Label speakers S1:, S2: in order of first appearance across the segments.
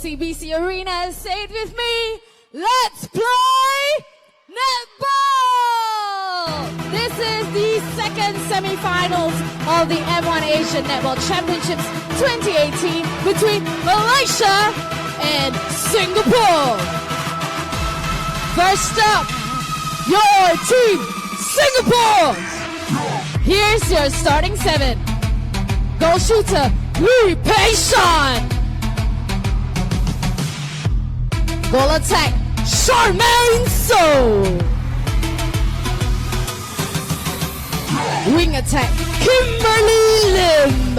S1: OCBC Arena. Say it with me. Let's play Netball! This is the second semi-finals of the M1 Asian Netball Championships 2018 between Malaysia and Singapore. First up, your team, Singapore! Here's your starting seven. Goal shooter, Lee Pei-Shan. Goal attack, Charmaine So. Wing attack, Kimberly Lim.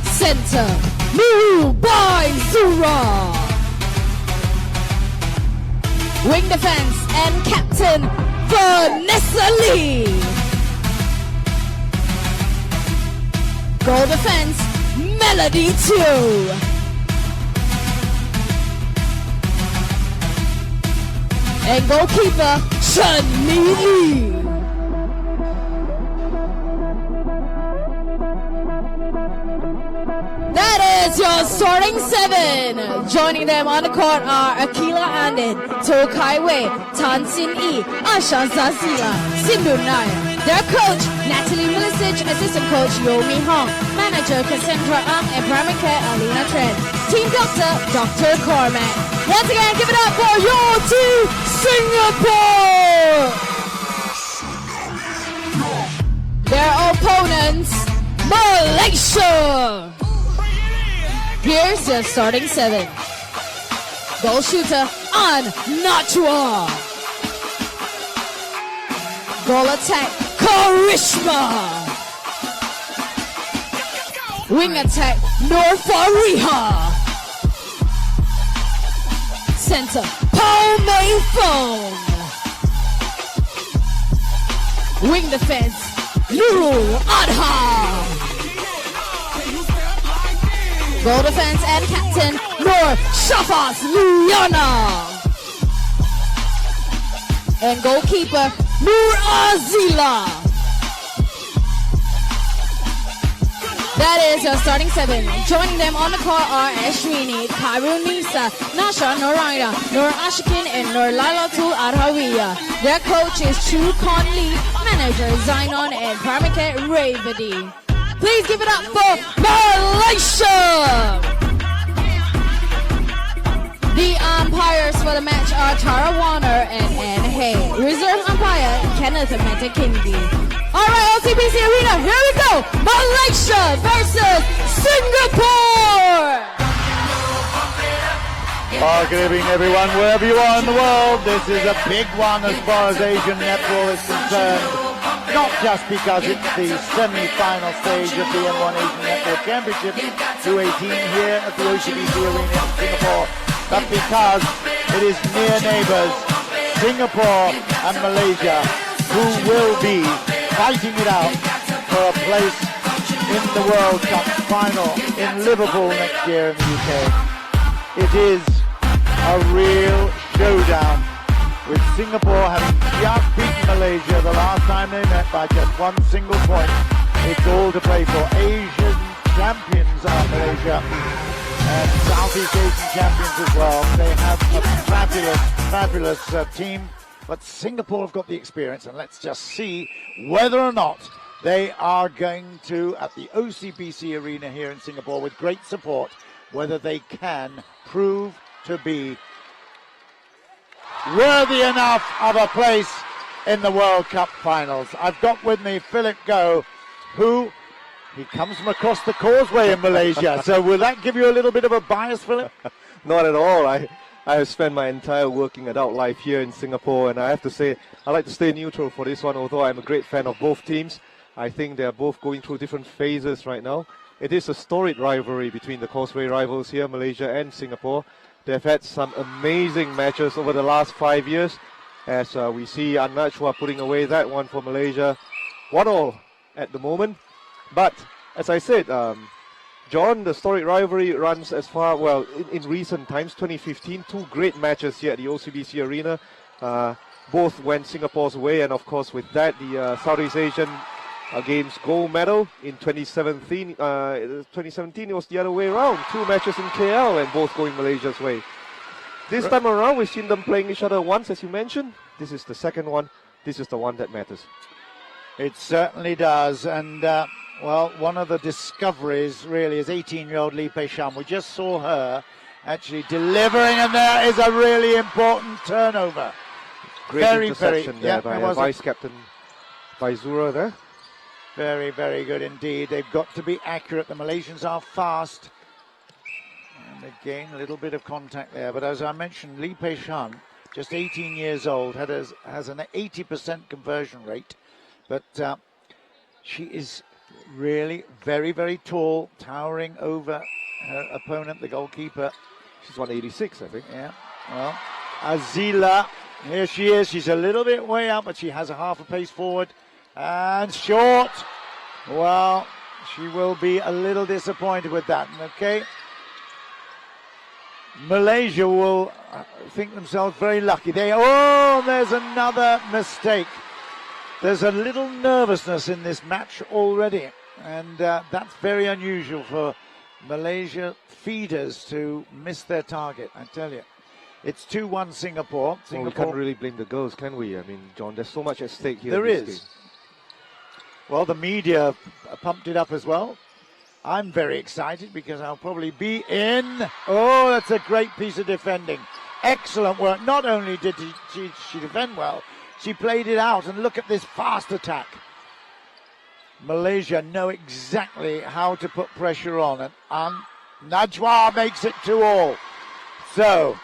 S1: Center, Mu Bai Zura. Wing defense and captain, Vanessa Lee. Goal defense, Melody Chu. And goalkeeper, Chen Mi Lee. That is your starting seven. Joining them on the court are Akila Andin, To Kai Wei, Tan Xin Yi, Ashan Zazila, Sindhu Nair. Their coach, Natalie Milicic, assistant coach, Yomi Hong, manager, Cassandra Ang, and primary care, Alina Tran. Team doctor, Dr. Cormac. Once again, give it up for your team, Singapore! Their opponents, Malaysia! Here's your starting seven. Goal shooter, An Nachua. Goal attack, Karishma. Wing attack, Nur Fariha. Center, Paul Mei Fong. Wing defense, Nurul Adha. Goal defense and captain, Nur Shafas Liana. And goalkeeper, Nur Azila. That is your starting seven. Joining them on the court are Ashwini, Karunisa, Nasha, Noraina, Nur Ashikin, and Nur Lailatu Arhawiya. Their coach is Chu Kon Lee, manager Zainon, and primary care Revati. Please give it up for Malaysia! The umpires for the match are Tara Warner and Anne Hay. Reserve umpire, Kenneth Metakindi. Alright, OCBC Arena, here we go! Malaysia versus Singapore!
S2: Good evening everyone, wherever you are in the world. This is a big one as far as Asian netball is concerned. Not just because it's the semi-final stage of the M1 Asian Netball Championship 2018 here at the OCBC Arena in Singapore, but because it is near neighbours, Singapore and Malaysia, who will be fighting it out for a place in the World Cup final in Liverpool next year in the UK. It is a real showdown, with Singapore having just beaten Malaysia the last time they met by just one single point. It's all to play for. Asian champions are Malaysia and Southeast Asian champions as well. They have a fabulous team, but Singapore have got the experience, and let's just see whether or not they are going to, at the OCBC Arena here in Singapore with great support, whether they can prove to be worthy enough of a place in the World Cup finals. I've got with me Philip Goh, who he comes from across the causeway in Malaysia. So will that give you a little bit of a bias, Philip?
S3: Not at all. I have spent my entire working adult life here in Singapore, and I have to say I like to stay neutral for this one, although I'm a great fan of both teams. I think they're both going through different phases right now. It is a storied rivalry between the causeway rivals here, Malaysia and Singapore. They've had some amazing matches over the last 5 years, as we see An Nachua putting away that one for Malaysia. 1-1 at the moment. But, as I said, John, the storied rivalry runs as far, well, in recent times, 2015, two great matches here at the OCBC Arena. Both went Singapore's way, and of course with that, the Southeast Asian Games gold medal in 2017. 2017 it was the other way around. 2 matches in KL and both going Malaysia's way. This time around we've seen them playing each other once, as you mentioned. This is the second one. This is the one that matters.
S2: It certainly does. And, well, one of the discoveries really is 18-year-old Lee Pei Sham. We just saw her actually delivering, and there is a really important turnover.
S3: Great interception there by Vice Captain Baizura there.
S2: Very, very good indeed. They've got to be accurate. The Malaysians are fast. And again, a little bit of contact there. But as I mentioned, Lee Pei Sham, just 18 years old, has an 80% conversion rate. But she is really very, very tall, towering over her opponent, the goalkeeper.
S3: She's 186, I think.
S2: Yeah. Well, Azila, here she is. She's a little bit way out, but she has a half a pace forward. And short. Well, she will be a little disappointed with that. Okay. Malaysia will think themselves very lucky. There's another mistake. There's a little nervousness in this match already. And that's very unusual for Malaysia feeders to miss their target, I tell you. It's 2-1 Singapore.
S3: Well, we can't really blame the girls, can we? I mean, John, there's so much at stake here.
S2: There is. Well, the media pumped it up as well. I'm very excited because I'll probably be in. Oh, that's a great piece of defending. Excellent work. Not only did she defend well, she played it out. And look at this fast attack. Malaysia know exactly how to put pressure on. And Najwa makes it 2-2. So,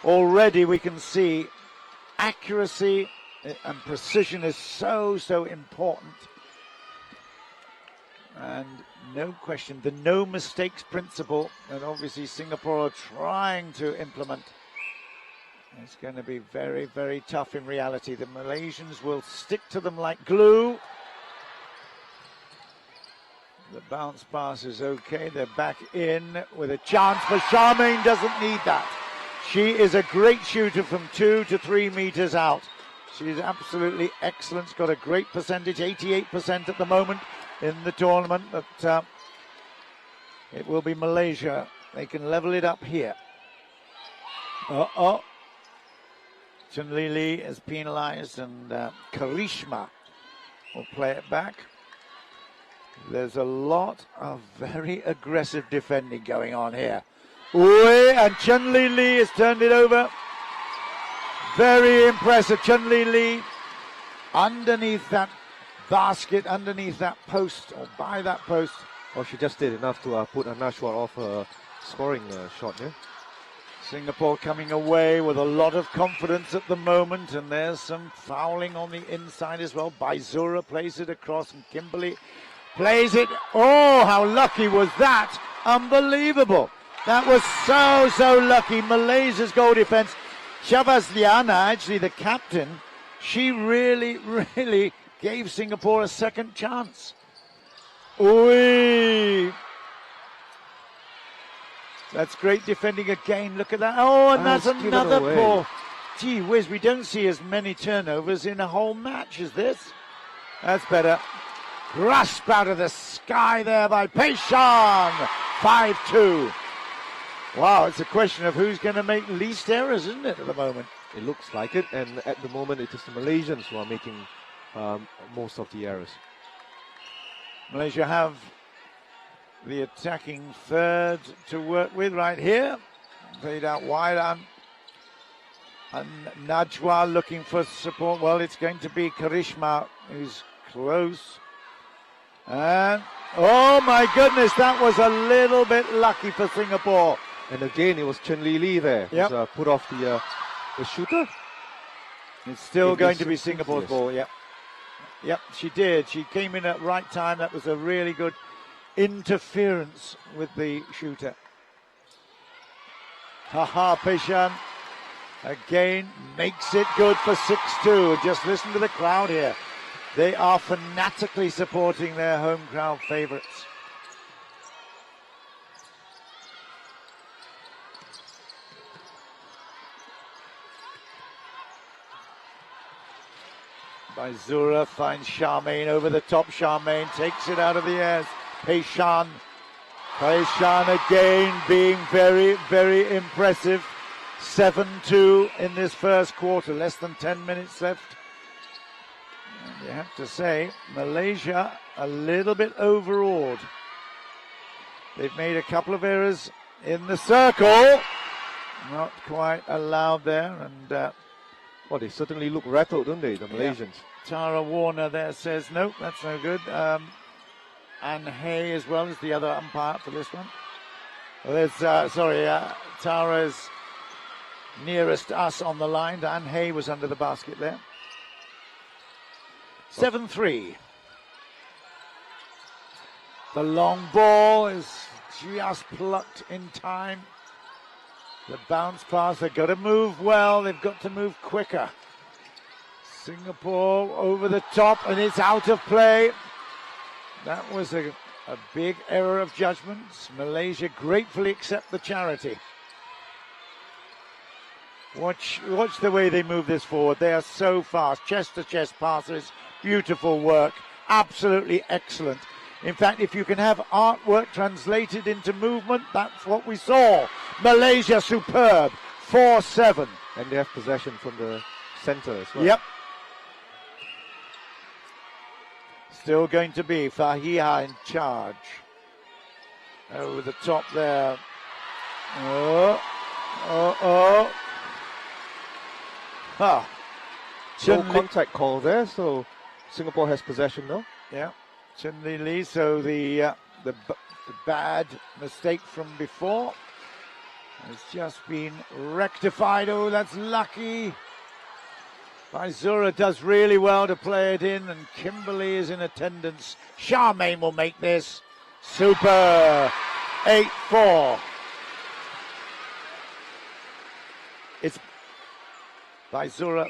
S2: already we can see accuracy and precision is so important. And no question, the no mistakes principle that obviously Singapore are trying to implement is going to be very, very tough in reality. The Malaysians will stick to them like glue. The bounce pass is okay. They're back in with a chance, but Charmaine doesn't need that. She is a great shooter from 2 to 3 meters out. She's absolutely excellent. She's got a great percentage, 88% at the moment in the tournament. But it will be Malaysia. They can level it up here. Chun Li is penalized, and Karishma will play it back. There's a lot of very aggressive defending going on here. And Chun Li has turned it over. Very impressive. Chun Li underneath that basket, underneath that post, or by that post.
S3: Well, she just did enough to put Anashwar off her scoring shot here.
S2: Singapore coming away with a lot of confidence at the moment, and there's some fouling on the inside as well. Baizura plays it across, and Kimberly plays it. Oh, how lucky was that? Unbelievable. That was so lucky. Malaysia's goal defense. Shavaz Liana, actually the captain, she really gave Singapore a second chance. Ooh. That's great defending again. Look at that. Oh, and that's another ball. Gee whiz, we don't see as many turnovers in a whole match as this. That's better. Grasp out of the sky there by Pei Sham. 5-2. Wow, it's a question of who's going to make least errors, isn't it, at the moment?
S3: It looks like it, and at the moment it is the Malaysians who are making most of the errors.
S2: Malaysia have the attacking third to work with right here. Played out wide, and Najwa looking for support. Well, it's going to be Karishma who's close. And, oh my goodness, that was a little bit lucky for Singapore.
S3: And again, it was Chun Li there.
S2: Yep.
S3: Who's put off the shooter.
S2: It's still going to be Singapore's ball, yep. Yep, she did. She came in at right time. That was a really good interference with the shooter. Pei Sham again makes it good for 6-2. Just listen to the crowd here. They are fanatically supporting their home crowd favourites. Baizura finds Charmaine over the top. Charmaine takes it out of the air. Peishan again being very, very impressive. 7-2 in this first quarter, less than 10 minutes left. And you have to say, Malaysia a little bit overawed. They've made a couple of errors in the circle. Not quite allowed there. And
S3: well, they certainly look rattled, don't they, the Malaysians?
S2: Yeah. Tara Warner there says, nope, that's no good. Anne Hay as well as the other umpire for this one. Well, there's, Tara's nearest us on the line. Anne Hay was under the basket there. 7-3. The long ball is just plucked in time. The bounce pass, they've got to move well, they've got to move quicker. Singapore over the top, and it's out of play. That was a big error of judgment. Malaysia gratefully accept the charity. Watch the way they move this forward. They are so fast. Chest-to-chest passes, beautiful work, absolutely excellent. In fact, if you can have artwork translated into movement, that's what we saw. Malaysia superb, 4-7.
S3: And they have possession from the center as well.
S2: Yep. Still going to be Fahia in charge. Over the top there.
S3: No contact call there, so Singapore has possession now.
S2: Yeah. Chun Lee, so the bad mistake from before has just been rectified. Oh, that's lucky. Baizura does really well to play it in, and Kimberly is in attendance. Charmaine will make this. Super. 8-4. It's Baizura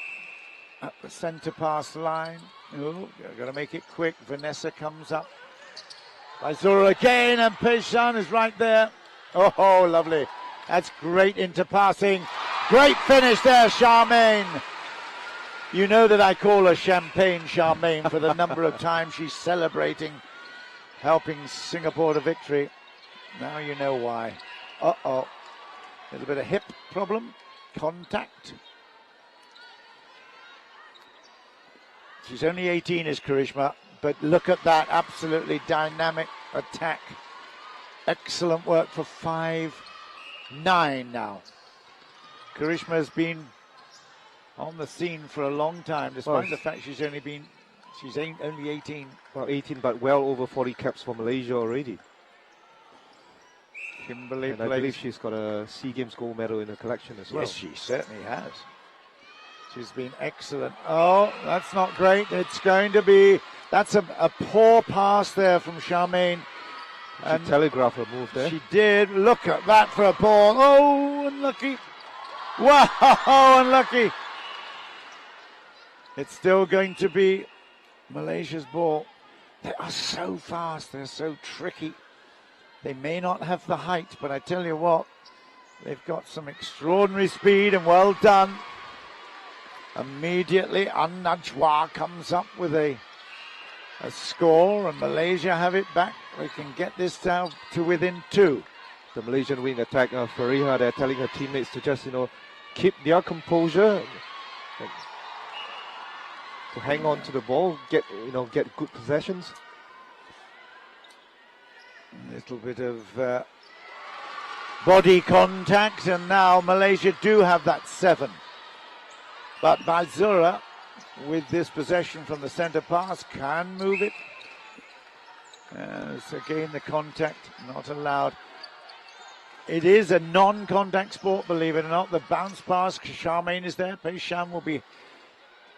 S2: at the centre pass line. Oh, got to make it quick. Vanessa comes up. Baizura again, and Peishan is right there. Oh, lovely. That's great interpassing. Great finish there, Charmaine. You know that I call her Champagne Charmaine for the number of times she's celebrating, helping Singapore to victory. Now you know why. Uh-oh. Little bit of hip problem. Contact. She's only 18, is Karishma, but look at that absolutely dynamic attack. Excellent work for 5-9 now. Karishma has been on the scene for a long time, despite the fact she's only 18.
S3: Well, 18, but well over 40 caps for Malaysia already.
S2: Kimberly
S3: and I believe she's got a SEA Games gold medal in her collection as well.
S2: Yes, she certainly has. She's been excellent. Oh, that's not great. It's going to be, that's a poor pass there from Charmaine.
S3: She telegraphed her move there.
S2: She did. Look at that for a ball. Oh, unlucky. Wow, unlucky. It's still going to be Malaysia's ball. They are so fast. They're so tricky. They may not have the height, but I tell you what, they've got some extraordinary speed, and well done. Immediately, An Najwa comes up with a score, and Malaysia have it back. They can get this down to within 2.
S3: The Malaysian wing attack, Fariha, they're telling her teammates to just, keep their composure, to hang on to the ball, get good possessions.
S2: A little bit of body contact, and now Malaysia do have that 7. But Baizura, with this possession from the centre pass, can move it. So again, the contact not allowed. It is a non-contact sport, believe it or not. The bounce pass, Charmaine is there. Peishan will be...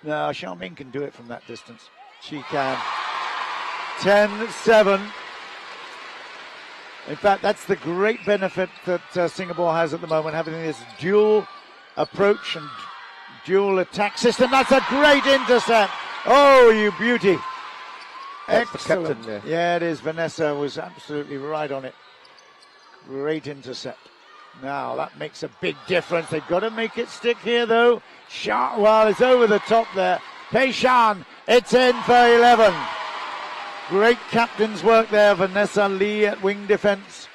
S2: No, Charmaine can do it from that distance. She can. 10-7. In fact, that's the great benefit that Singapore has at the moment, having this dual approach and dual attack system. That's a great intercept. Oh, you beauty.
S3: That's
S2: excellent.
S3: The captain there.
S2: Yeah, it is. Vanessa was absolutely right on it. Great intercept. Now, that makes a big difference. They've got to make it stick here, though. Well, it's over the top there. Peishan It's in for 11. Great captain's work there. Vanessa Lee at wing defense.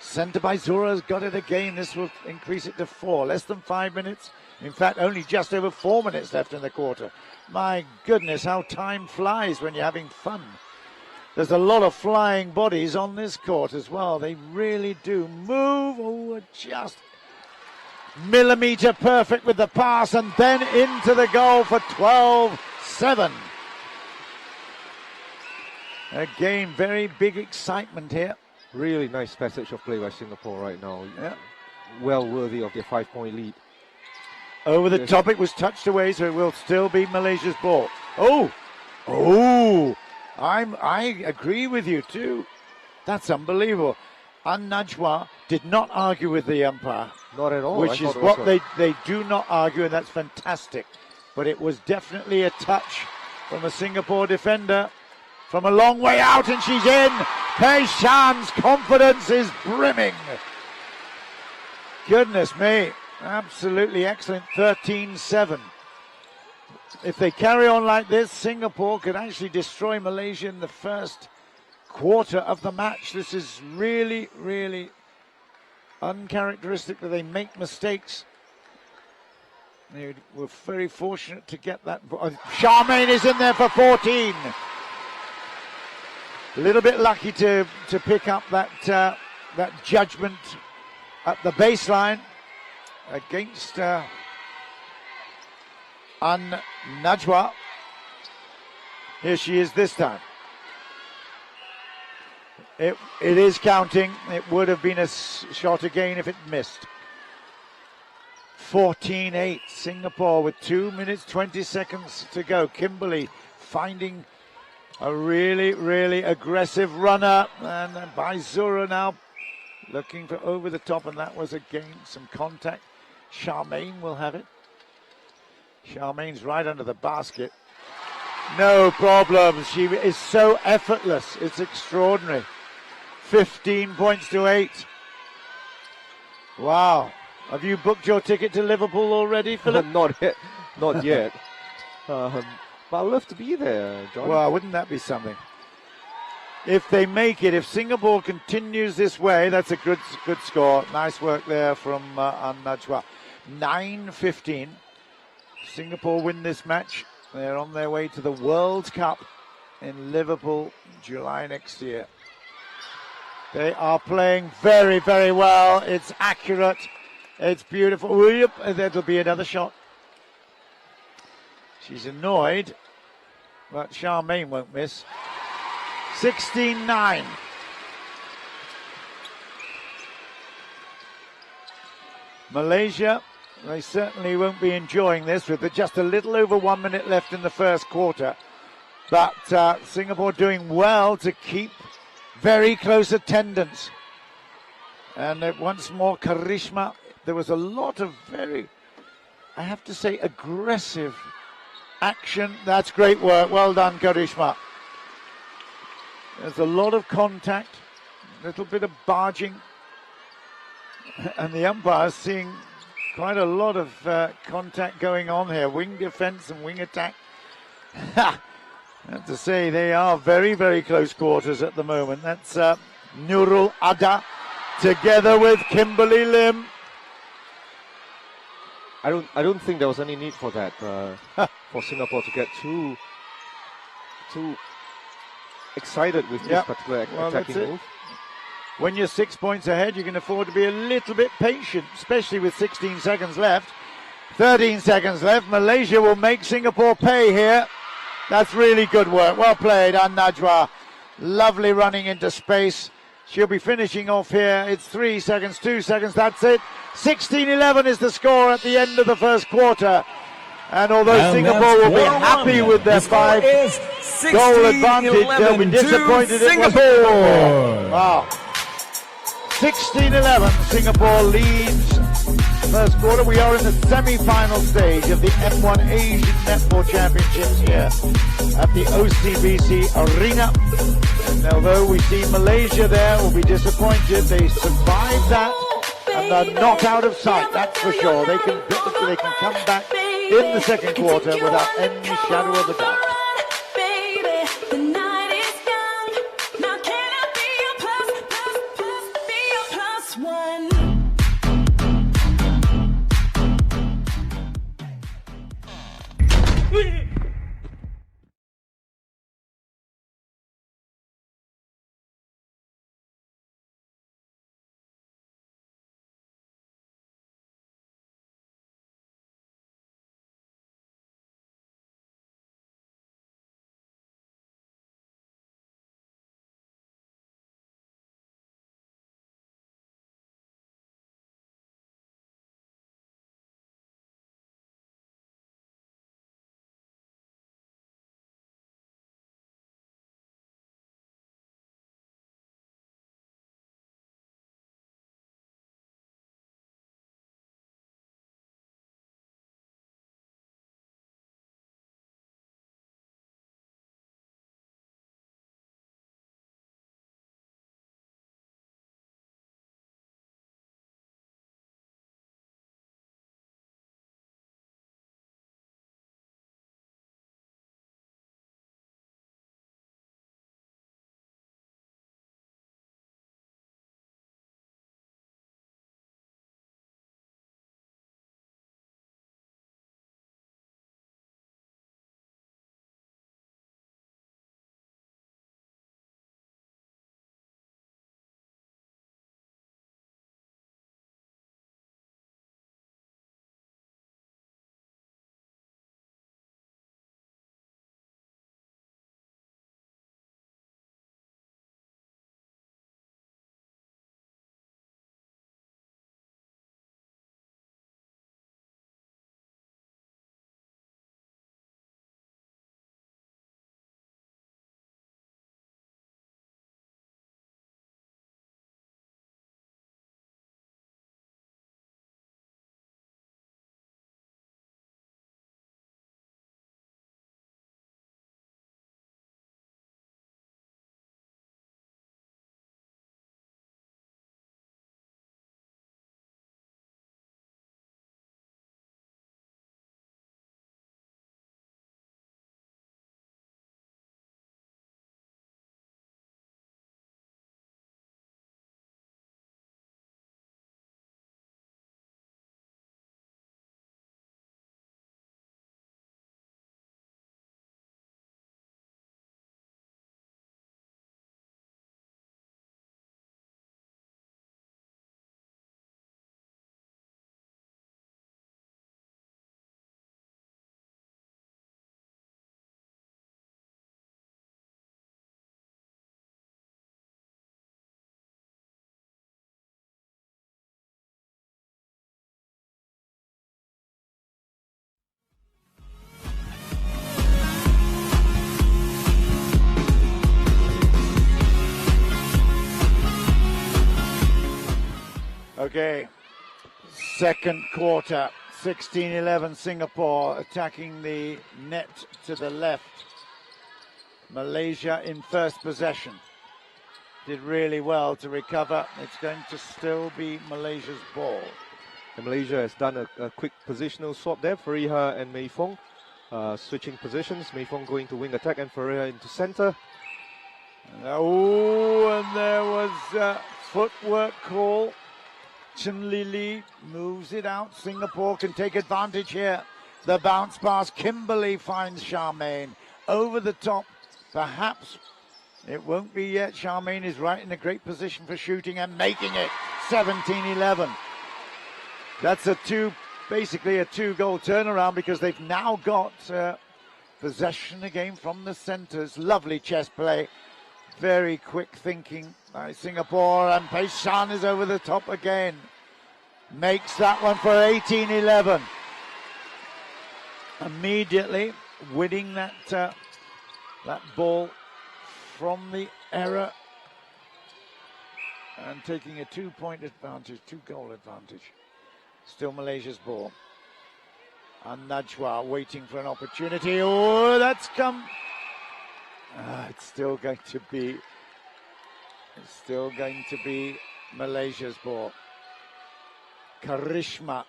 S2: Centre by Zura's got it again. This will increase it to 4. Less than 5 minutes. In fact, only just over 4 minutes left in the quarter. My goodness, how time flies when you're having fun. There's a lot of flying bodies on this court as well. They really do move. Oh, just millimetre perfect with the pass, and then into the goal for 12-7. Again, very big excitement here.
S3: Really nice passage of play by Singapore right now.
S2: Yeah.
S3: Well worthy of their 5-point lead.
S2: Over the top, it was touched away, so it will still be Malaysia's ball. I agree with you too. That's unbelievable. An Najwa did not argue with the umpire.
S3: Not at all.
S2: Which is what they do not argue, and that's fantastic. But it was definitely a touch from a Singapore defender from a long way out, and she's in. Pei Shan's confidence is brimming. Goodness me. Absolutely excellent. 13-7. If they carry on like this, Singapore could actually destroy Malaysia in the first quarter of the match. This is really, really uncharacteristic that they make mistakes. They were very fortunate to get that. Charmaine is in there for 14. A little bit lucky to pick up that judgment at the baseline against An Najwa. Here she is this time. It is counting. It would have been a shot again if it missed. 14-8. Singapore with 2 minutes 20 seconds to go. Kimberly finding a really, really aggressive runner, and by Zura now looking for over the top, and that was again some contact. Charmaine will have it. Charmaine's right under the basket. No problem. She is so effortless. It's extraordinary. 15 points to 8. Wow. Have you booked your ticket to Liverpool already, Philip?
S3: Not yet. Not yet. But I'd love to be there, John.
S2: Well, wouldn't that be something? If they make it, if Singapore continues this way, that's a good score. Nice work there from An Najwa. 9-15. Singapore win this match. They're on their way to the World Cup in Liverpool, July next year. They are playing very, very well. It's accurate. It's beautiful. Yep, that'll be another shot. She's annoyed, but Charmaine won't miss. 16-9. Malaysia, they certainly won't be enjoying this with just a little over 1 minute left in the first quarter. But Singapore doing well to keep very close attendance. And once more, Karishma. There was a lot of very, I have to say, aggressive action. That's great work. Well done, Karishma. There's a lot of contact, a little bit of barging. And the umpire's seeing quite a lot of contact going on here. Wing defense and wing attack. I have to say, they are very, very close quarters at the moment. That's Nurul Ada together with Kimberly Lim.
S3: I don't think there was any need for that for Singapore to get too excited with this particular attacking move.
S2: When you're 6 points ahead, you can afford to be a little bit patient, especially with 16 seconds left. 13 seconds left. Malaysia will make Singapore pay here. That's really good work. Well played, An Najwa. Lovely running into space. She'll be finishing off here. It's 3 seconds, 2 seconds. That's it. 16-11 is the score at the end of the first quarter. And although Singapore will be happy with their 5-goal advantage, they'll be disappointed it wasn't more. Wow. 16-11, Singapore leads first quarter. We are in the semi-final stage of the M1 Asian Netball Championships here at the OCBC Arena. And although we see Malaysia there, we'll be disappointed. They survived that and they're not out of sight, that's for sure. They can come back in the second quarter without any shadow of a doubt. Okay. Second quarter, 16-11 Singapore attacking the net to the left. Malaysia in first possession. Did really well to recover. It's going to still be Malaysia's ball.
S3: And Malaysia has done a quick positional swap there. Fariha and Mei Fong switching positions. Mei Fong going to wing attack and Fariha into center.
S2: Oh, and there was a footwork call. Chen Li moves it out. Singapore can take advantage here. The bounce pass. Kimberly finds Charmaine. Over the top. Perhaps it won't be yet. Charmaine is right in a great position for shooting and making it. 17-11. That's basically a two-goal turnaround because they've now got possession again from the centres. Lovely chess play. Very quick thinking by Singapore, and Pei Shan is over the top again. Makes that one for 18-11. Immediately winning that ball from the error and taking a 2-point advantage, 2-goal advantage. Still Malaysia's ball. And Najwa waiting for an opportunity. Oh, that's come. It's still going to be Malaysia's ball. Karishma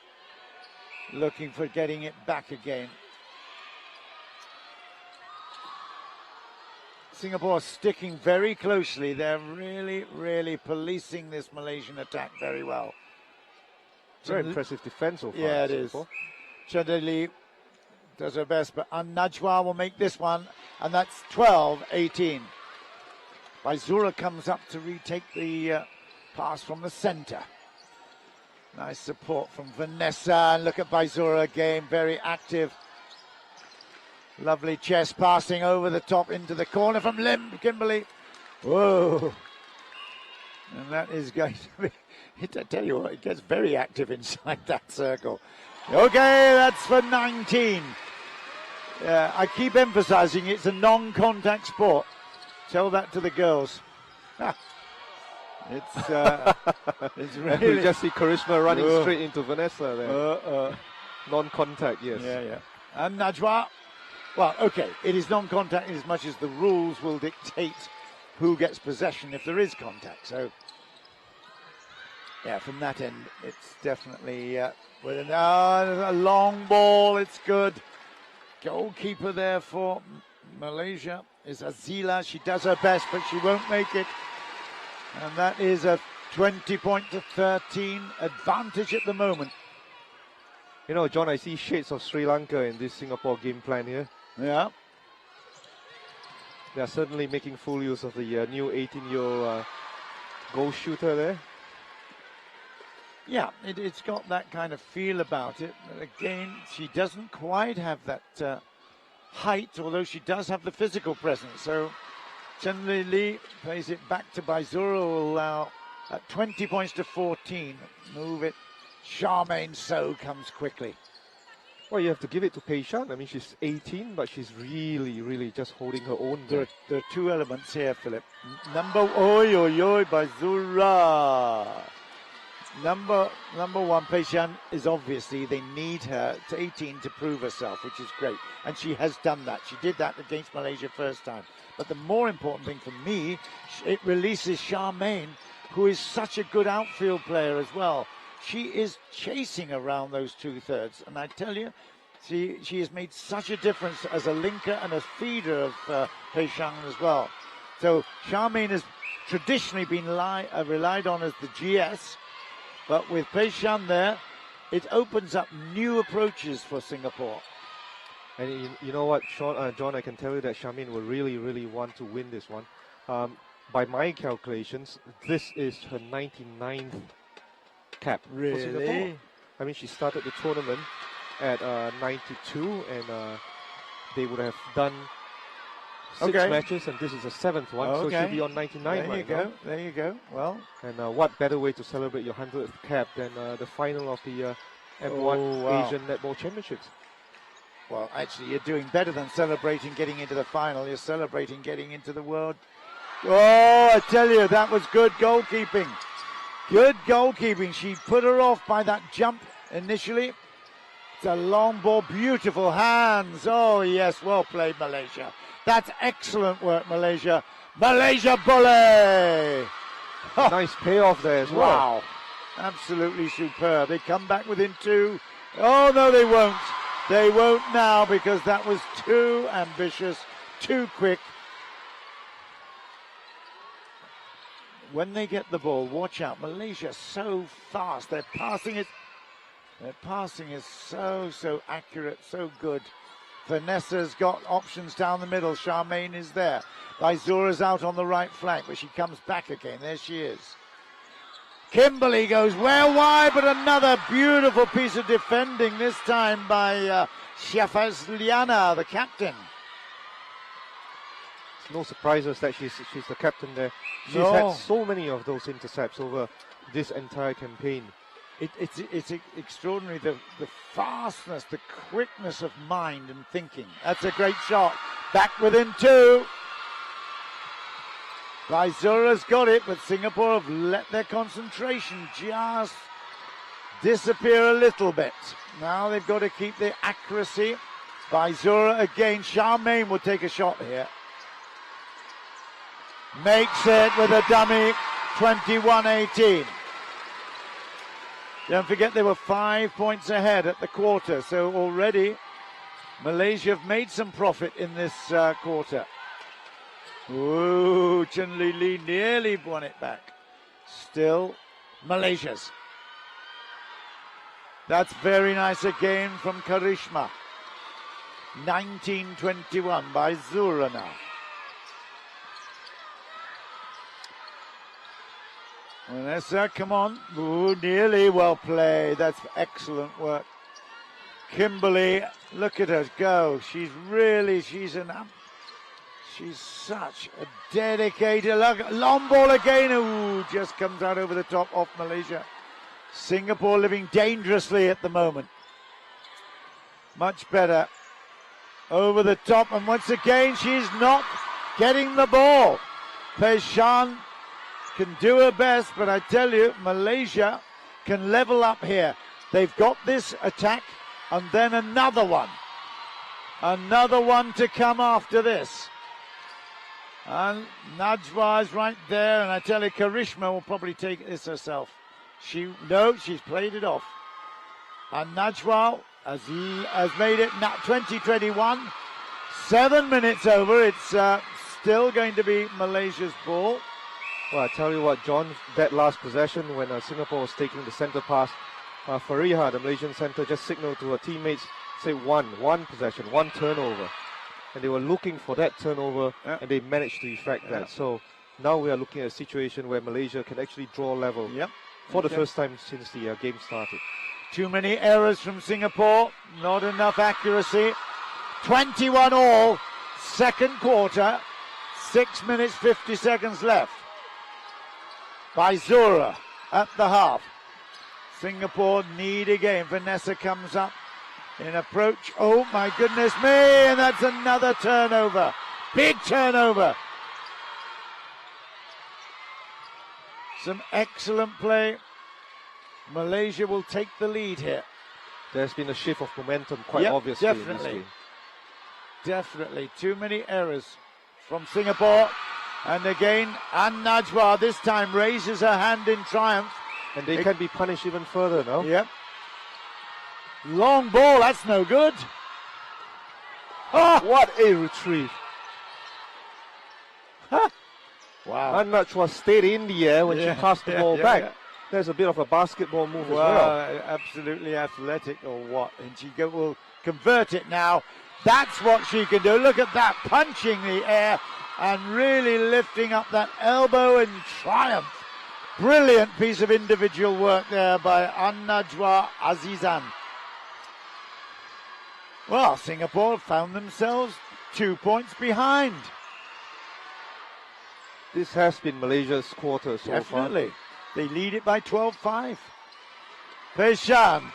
S2: looking for getting it back again. Singapore sticking very closely. They're really, really policing this Malaysian attack very well.
S3: Very impressive defense so far.
S2: Yeah, it is. Chadali does her best, but Najwa will make this one, and that's 12-18. Baizura comes up to retake the pass from the centre. Nice support from Vanessa, and look at Baizura again, very active. Lovely chest passing over the top into the corner from Kimberly. Whoa. And that is going to be, I tell you what, it gets very active inside that circle. Okay, that's for 19. I keep emphasizing it's a non-contact sport. Tell that to the girls. It's really...
S3: You just see Karishma running straight into Vanessa there. Non-contact, yes.
S2: Yeah. And Najwa, well, okay, it is non-contact as much as the rules will dictate who gets possession if there is contact. So, yeah, from that end, it's definitely with a long ball. It's good. Goalkeeper there for Malaysia is Azila. She does her best, but she won't make it. And that is a 20-13 advantage at the moment.
S3: You know, John, I see shades of Sri Lanka in this Singapore game plan here.
S2: Yeah.
S3: They are certainly making full use of the new 18-year-old goal shooter there.
S2: Yeah, it's got that kind of feel about it. But again, she doesn't quite have that height, although she does have the physical presence. So Chen Li plays it back to Baizura, will allow 20 points to 14. Move it. Charmaine So comes quickly.
S3: Well, you have to give it to Pei Shan. I mean, she's 18, but she's really, really just holding her own there.
S2: There are two elements here, Philip. Baizura. Number one, Pei Shan is obviously, they need her to 18 to prove herself, which is great. And she has done that. She did that against Malaysia first time. But the more important thing for me, it releases Charmaine, who is such a good outfield player as well. She is chasing around those two-thirds. And I tell you, she has made such a difference as a linker and a feeder of Pei Shan as well. So Charmaine has traditionally been relied on as the GS. But with Pei Shan there, it opens up new approaches for Singapore.
S3: And you know what, John, I can tell you that Charmaine will really, really want to win this one. By my calculations, this is her 99th cap for Singapore. I mean, she started the tournament at 92, and they would have done 6 matches, and this is the 7th one, so she'll be on 99 right now.
S2: There you go. Well,
S3: and what better way to celebrate your 100th cap than the final of the M1 Asian Netball Championships?
S2: Well, actually, you're doing better than celebrating getting into the final. You're celebrating getting into the world. Oh, I tell you, that was good goalkeeping. Good goalkeeping. She put her off by that jump initially. It's a long ball, beautiful hands. Oh, yes, well played, Malaysia. That's excellent work, Malaysia. Malaysia bully!
S3: Nice payoff there as well.
S2: Wow, absolutely superb. They come back within 2. Oh, no, they won't. They won't now because that was too ambitious, too quick. When they get the ball, watch out. Malaysia so fast. Their passing is so accurate, so good. Vanessa's got options down the middle. Charmaine is there. Baizura's out on the right flank, but she comes back again. There she is. Kimberly goes well wide, but another beautiful piece of defending, this time by Shafazliana, the captain.
S3: It's no surprises that she's the captain there. She's
S2: No.
S3: had so many of those intercepts over this entire campaign.
S2: It's extraordinary, the fastness, the quickness of mind and thinking. That's a great shot. Back within 2. Baizura's got it, but Singapore have let their concentration just disappear a little bit. Now they've got to keep the accuracy. Baizura again. Charmaine will take a shot here. Makes it with a dummy, 21-18. Don't forget they were 5 points ahead at the quarter, so already Malaysia have made some profit in this quarter. Ooh, Chen Li Li nearly won it back. Still Malaysia's. That's very nice again from Karishma. 19-21 by Zura now. Vanessa, come on. Ooh, nearly well played. That's excellent work. Kimberly, look at her go. She's such a dedicated. Look, long ball again. Ooh, just comes out over the top off Malaysia. Singapore living dangerously at the moment. Much better. Over the top, and once again, she's not getting the ball. Peshan can do her best, but I tell you, Malaysia can level up here. They've got this attack, and then another one. Another one to come after this. And Najwa is right there, and I tell you, Karishma will probably take this herself. She's played it off. And Najwa has made it 20-21. 7 minutes over. It's still going to be Malaysia's ball.
S3: Well, I tell you what, John, that last possession when Singapore was taking the centre pass, Fariha, the Malaysian centre, just signalled to her teammates, say one possession, one turnover. And they were looking for that turnover, and they managed to effect that. So now we are looking at a situation where Malaysia can actually draw level for the first time since the game started.
S2: Too many errors from Singapore, not enough accuracy. 21 all, second quarter, 6 minutes 50 seconds left. Baizura at the half. Singapore need again. Vanessa comes up in approach. Oh my goodness me, and that's another turnover. Big turnover. Some excellent play. Malaysia will take the lead here.
S3: There's been a shift of momentum quite obviously in this game.
S2: Definitely. Too many errors from Singapore. And again, Najwa this time raises her hand in triumph.
S3: And they can be punished even further now.
S2: Yep. Long ball, that's no good.
S3: Oh, what a retrieve.
S2: Huh. Wow.
S3: Najwa stayed in the air when she passed the ball back. There's a bit of a basketball move as well.
S2: Absolutely athletic or what. And she will convert it now. That's what she can do. Look at that, punching the air and really lifting up that elbow in triumph. Brilliant piece of individual work there by Najwa Azizan. Well, Singapore found themselves 2 points behind.
S3: This has been Malaysia's quarter so far.
S2: Definitely. They lead it by 12-5. Peshan,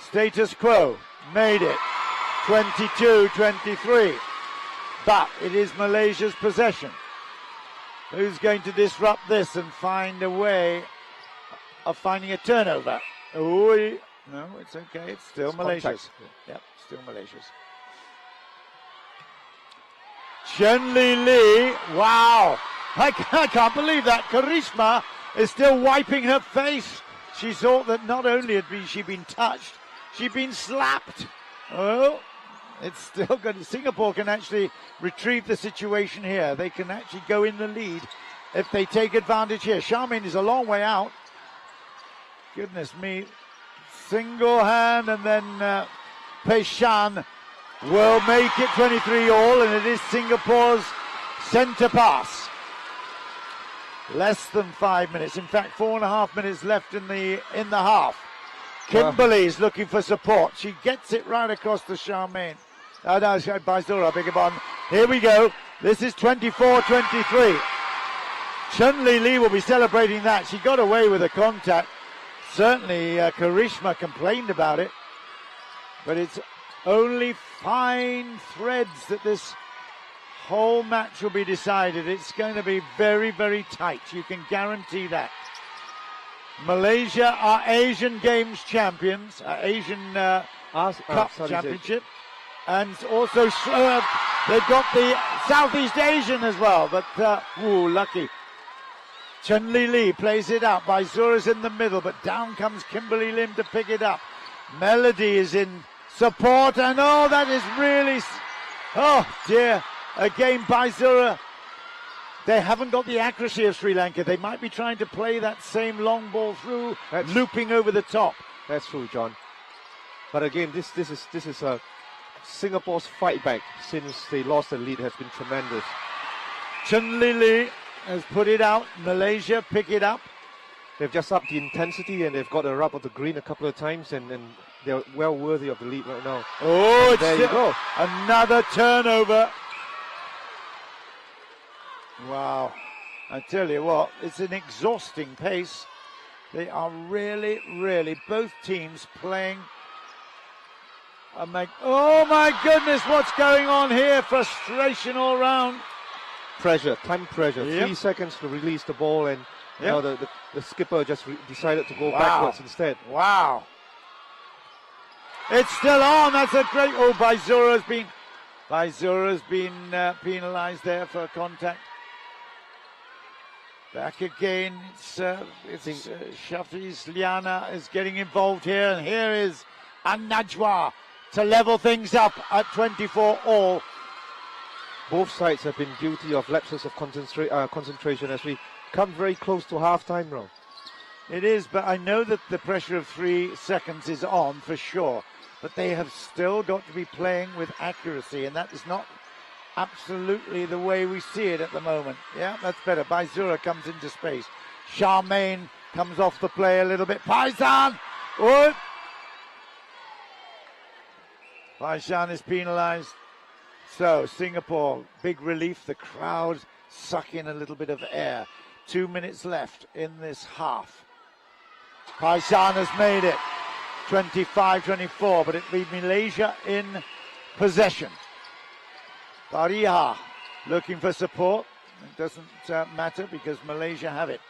S2: status quo, made it 22-23. But it is Malaysia's possession. Who's going to disrupt this and find a way of finding a turnover. Oh, no, it's okay. It's still Malaysia's. Yep, still Malaysia's. Chun-Li Lee, wow. I can't believe that. Karishma is still wiping her face. She thought that not only had she been touched, she'd been slapped. Oh, it's still good. Singapore can actually retrieve the situation here. They can actually go in the lead if they take advantage here. Charmaine is a long way out. Goodness me. Single hand, and then Pei Shan will make it 23 all, and it is Singapore's centre pass. Less than 5 minutes. In fact, 4.5 minutes left in the half. Kimberly's looking for support. She gets it right across the Charmaine. No, Baizura, beg your pardon. Here we go. This is 24-23. Chun-Li Lee will be celebrating that. She got away with a contact. Certainly, Karishma complained about it. But it's only fine threads that this whole match will be decided. It's going to be very, very tight. You can guarantee that. Malaysia are Asian Games champions, Asian Cup Championship. And also, they've got the Southeast Asian as well. But, lucky. Chun-Li Lee plays it out. Baizura's in the middle, but down comes Kimberly Lim to pick it up. Melody is in support, and that is really, dear. Again, Baizura, they haven't got the accuracy of Sri Lanka. They might be trying to play that same long ball through, looping over the top.
S3: That's true, John. But again, this is Singapore's fight back since they lost the lead has been tremendous.
S2: Chun-Li Lee has put it out. Malaysia pick it up.
S3: They've just upped the intensity, and they've got a rub of the green a couple of times, and they're well worthy of the lead right now.
S2: Oh,
S3: there you go.
S2: Another turnover. Wow. I tell you what, it's an exhausting pace. They are really, really, both teams playing. Oh my goodness, what's going on here? Frustration all round.
S3: Pressure, time pressure.
S2: Yep.
S3: 3 seconds to release the ball, and now the skipper just decided to go backwards instead.
S2: Wow. It's still on. That's a great. Oh, Baizura's been penalised there for contact. Back again. It's Shafi's Liana is getting involved here, and here is An-Najwa to level things up at 24 all.
S3: Both sides have been guilty of lapses of concentration as we come very close to half-time now.
S2: It is, but I know that the pressure of 3 seconds is on for sure. But they have still got to be playing with accuracy, and that is not absolutely the way we see it at the moment. Yeah, that's better. Baizura comes into space. Charmaine comes off the play a little bit. Paisan! Oh! Paisan is penalised. So, Singapore, big relief. The crowd suck in a little bit of air. 2 minutes left in this half. Paisan has made it. 25-24, but it leaves Malaysia in possession. Pariha looking for support. It doesn't matter because Malaysia have it.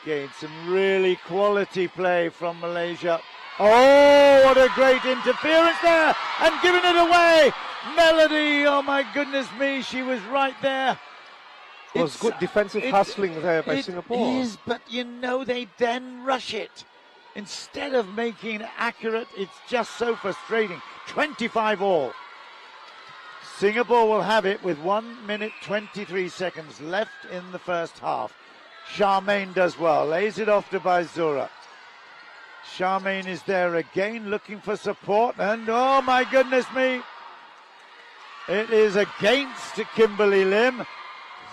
S2: Again, some really quality play from Malaysia. Oh, what a great interference there, and giving it away. Melody, oh my goodness me, she was right there.
S3: It was good defensive hustling there by Singapore.
S2: It is, but they then rush it. Instead of making it accurate, it's just so frustrating. 25 all. Singapore will have it with 1 minute 23 seconds left in the first half. Charmaine does well, lays it off to Baizura. Charmaine is there again, looking for support, and oh my goodness me, it is against Kimberly Lim.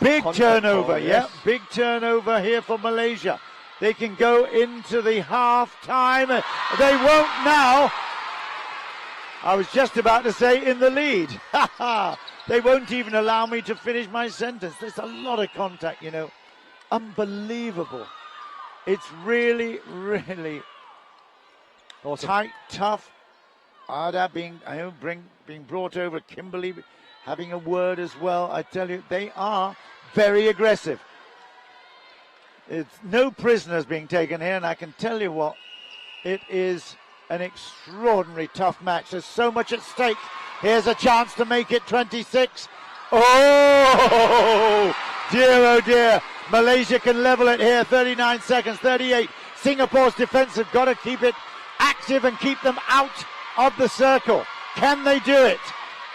S2: Big turnover,
S3: yes.
S2: Big turnover here for Malaysia. They can go into the half time. They won't now. I was just about to say in the lead. They won't even allow me to finish my sentence. There's a lot of contact, Unbelievable. It's really, really awesome. Tight, tough. Ada being brought over. Kimberly having a word as well. I tell you, they are very aggressive. It's no prisoners being taken here, and I can tell you what, it is an extraordinary tough match. There's so much at stake. Here's a chance to make it 26. Oh dear. Malaysia can level it here. 39 seconds, 38. Singapore's defense have got to keep it active and keep them out of the circle. Can they do it?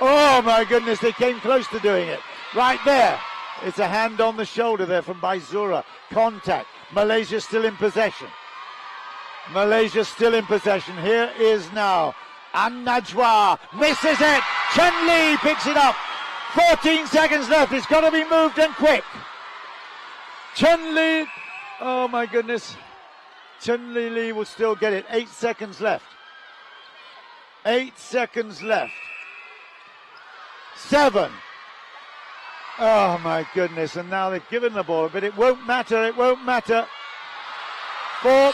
S2: Oh my goodness, they came close to doing it. Right there. It's a hand on the shoulder there from Baizura. Contact. Malaysia still in possession. Here is now An Najwa. Misses it. Chen Li picks it up. 14 seconds left. It's got to be moved and quick. Chen Li. Oh my goodness. Chen Li will still get it. 8 seconds left. 8 seconds left. 7. Oh my goodness, and now they've given the ball, but it won't matter. 4.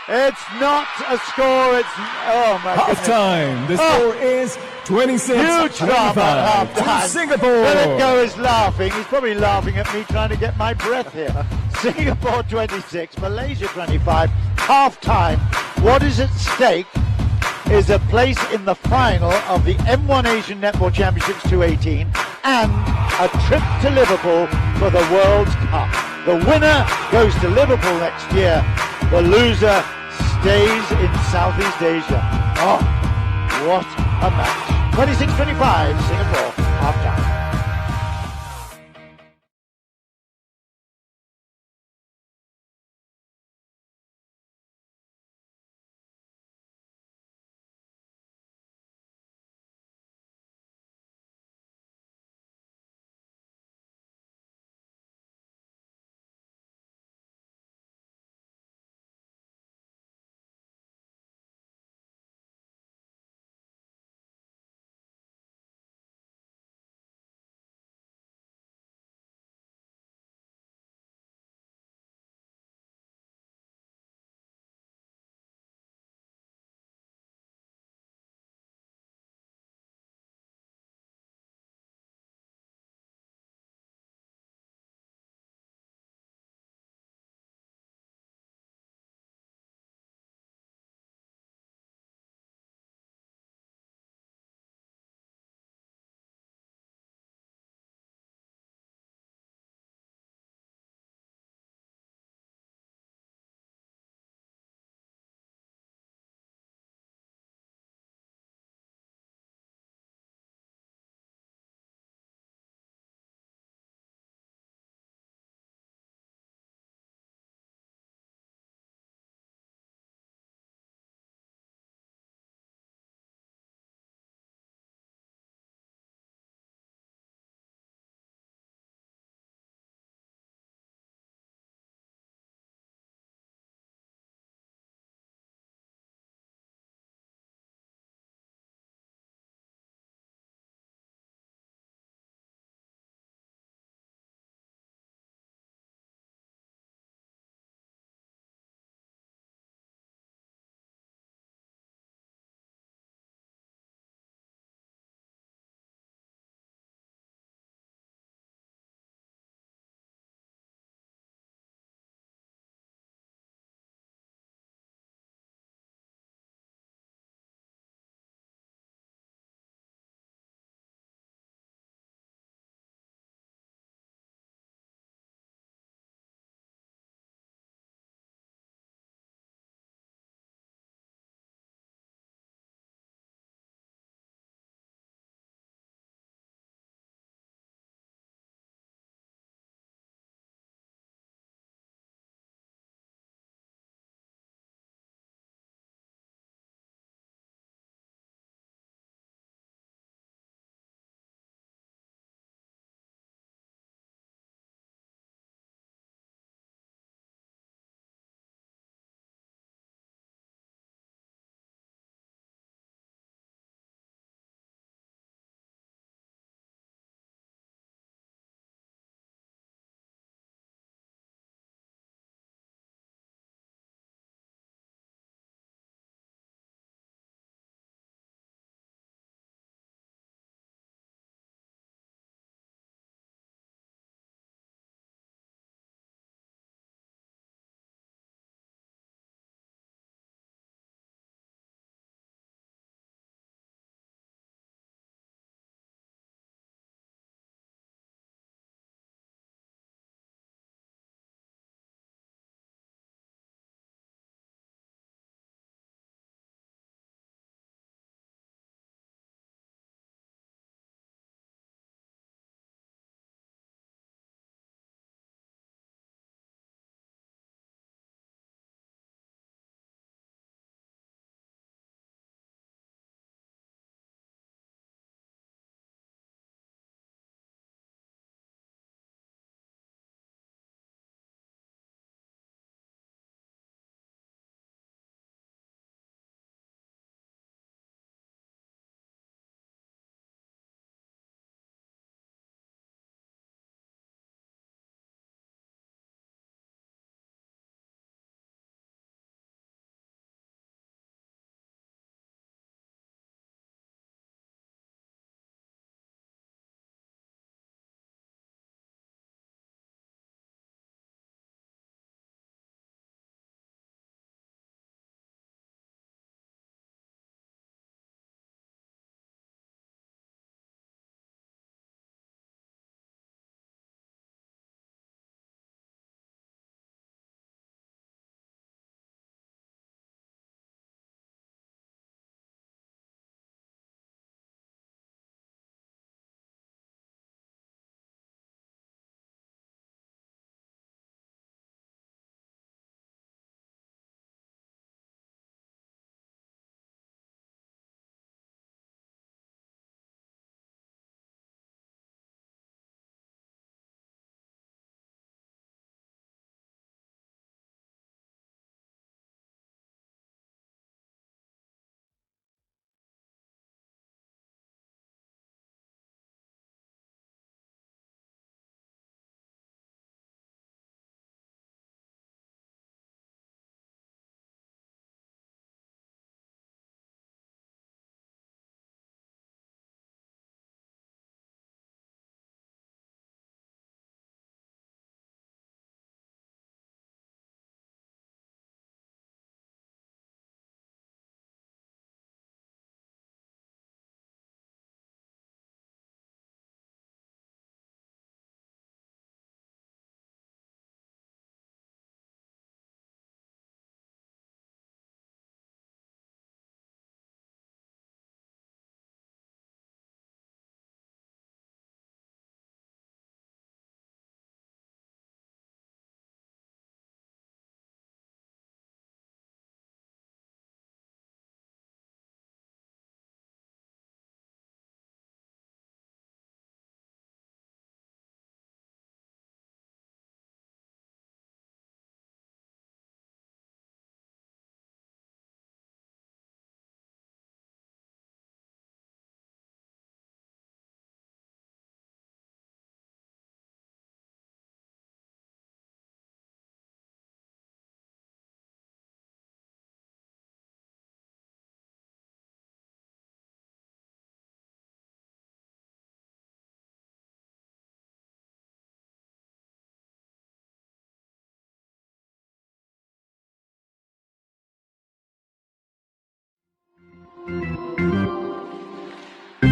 S2: It's not a score, it's, oh my goodness.
S4: Half time, the score is 26.
S2: Huge drama at half time.
S4: Singapore.
S2: Philip is laughing, he's probably laughing at me trying to get my breath here. Singapore 26, Malaysia 25, half time. What is at stake is a place in the final of the M1 Asian Netball Championships 2018 and a trip to Liverpool for the World Cup. The winner goes to Liverpool next year. The loser stays in Southeast Asia. Oh, what a match. 26-25, Singapore, half time.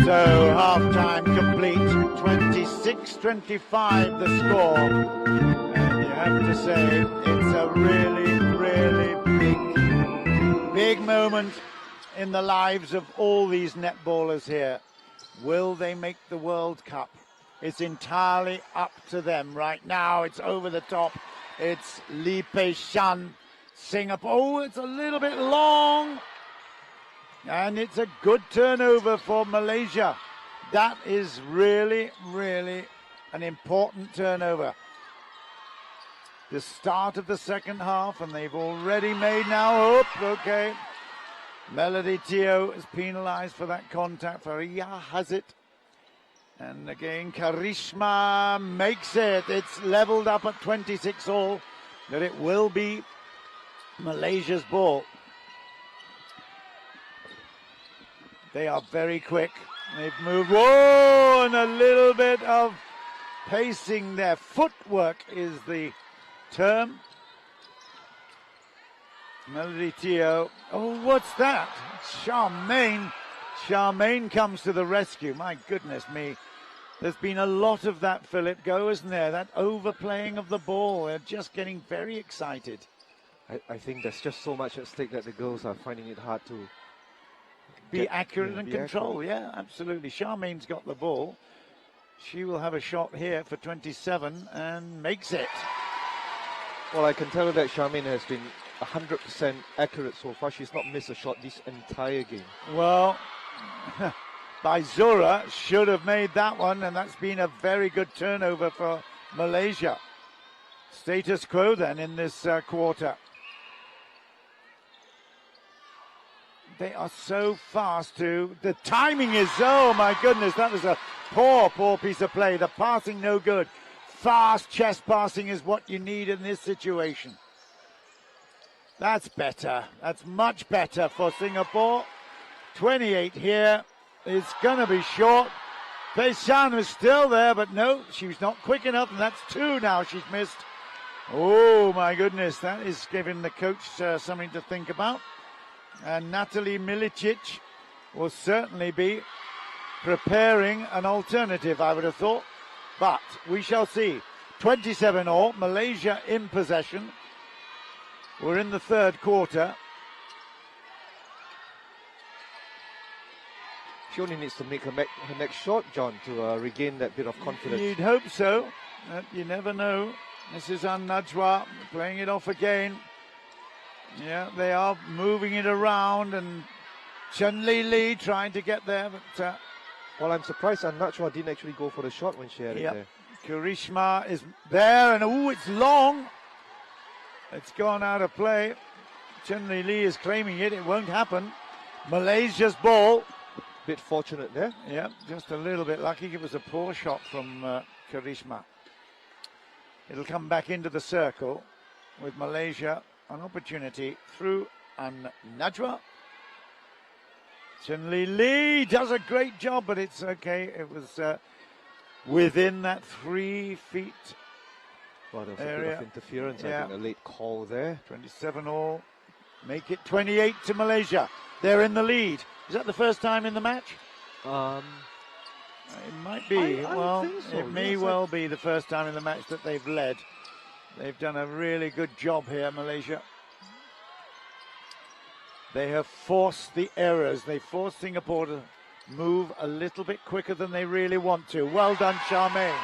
S2: So half-time complete, 26-25 the score. And you have to say it's a really, really big moment in the lives of all these netballers here. Will they make the World Cup? It's entirely up to them right now. It's over the top. It's Lee Pei-shan, Singapore. Oh, it's a little bit long. And it's a good turnover for Malaysia. That is really, really an important turnover. The start of the second half, and they've already made now. Okay. Melody Teo is penalized for that contact. Faria has it. And again, Karishma makes it. It's leveled up at 26 all. But it will be Malaysia's ball. They are very quick. They've moved. Whoa, and a little bit of pacing there. Footwork is the term. Melody Teo. Oh, what's that? Charmaine. Charmaine comes to the rescue. My goodness me. There's been a lot of that, Philip, go, isn't there? That overplaying of the ball. They're just getting very excited.
S3: I think there's just so much at stake that the girls are finding it hard to
S2: be accurate and control. Yeah, absolutely. Charmaine's got the ball. She will have a shot here for 27 and makes it.
S3: Well, I can tell you that Charmaine has been 100% accurate so far. She's not missed a shot this entire game.
S2: Well, Baizura should have made that one, and that's been a very good turnover for Malaysia. Status quo then in this quarter. They are so fast too. The timing is, oh my goodness, that was a poor piece of play. The passing no good. Fast chest passing is what you need in this situation. That's better. That's much better for Singapore. 28 here. It's going to be short. Pei-shan was still there, but no, she was not quick enough, and that's 2 now she's missed. Oh my goodness, that is giving the coach something to think about. And Natalie Milicic will certainly be preparing an alternative, I would have thought. But we shall see. 27 all, Malaysia in possession. We're in the third quarter.
S3: She only needs to make her next shot, John, to regain that bit of confidence.
S2: You'd hope so. You never know. This is Najwa playing it off again. Yeah, they are moving it around, and Chen Li trying to get there, but
S3: well, I'm surprised Najwa didn't actually go for the shot when she had it there.
S2: Karishma is there, and it's long. It's gone out of play. Chen Li is claiming it. It won't happen. Malaysia's ball.
S3: Bit fortunate there.
S2: Yeah, just a little bit lucky. It was a poor shot from Karishma. It'll come back into the circle with Malaysia. An opportunity through Najwa. Chen Li does a great job, but it's okay. It was within that 3 feet.
S3: Well, there was a bit of interference. I think a late call there.
S2: 27 all. Make it 28 to Malaysia. They're in the lead. Is that the first time in the match? It might be.
S3: I think so.
S2: It may well be the first time in the match that they've led. They've done a really good job here, Malaysia. They have forced the errors. They forced Singapore to move a little bit quicker than they really want to. Well done, Charmaine.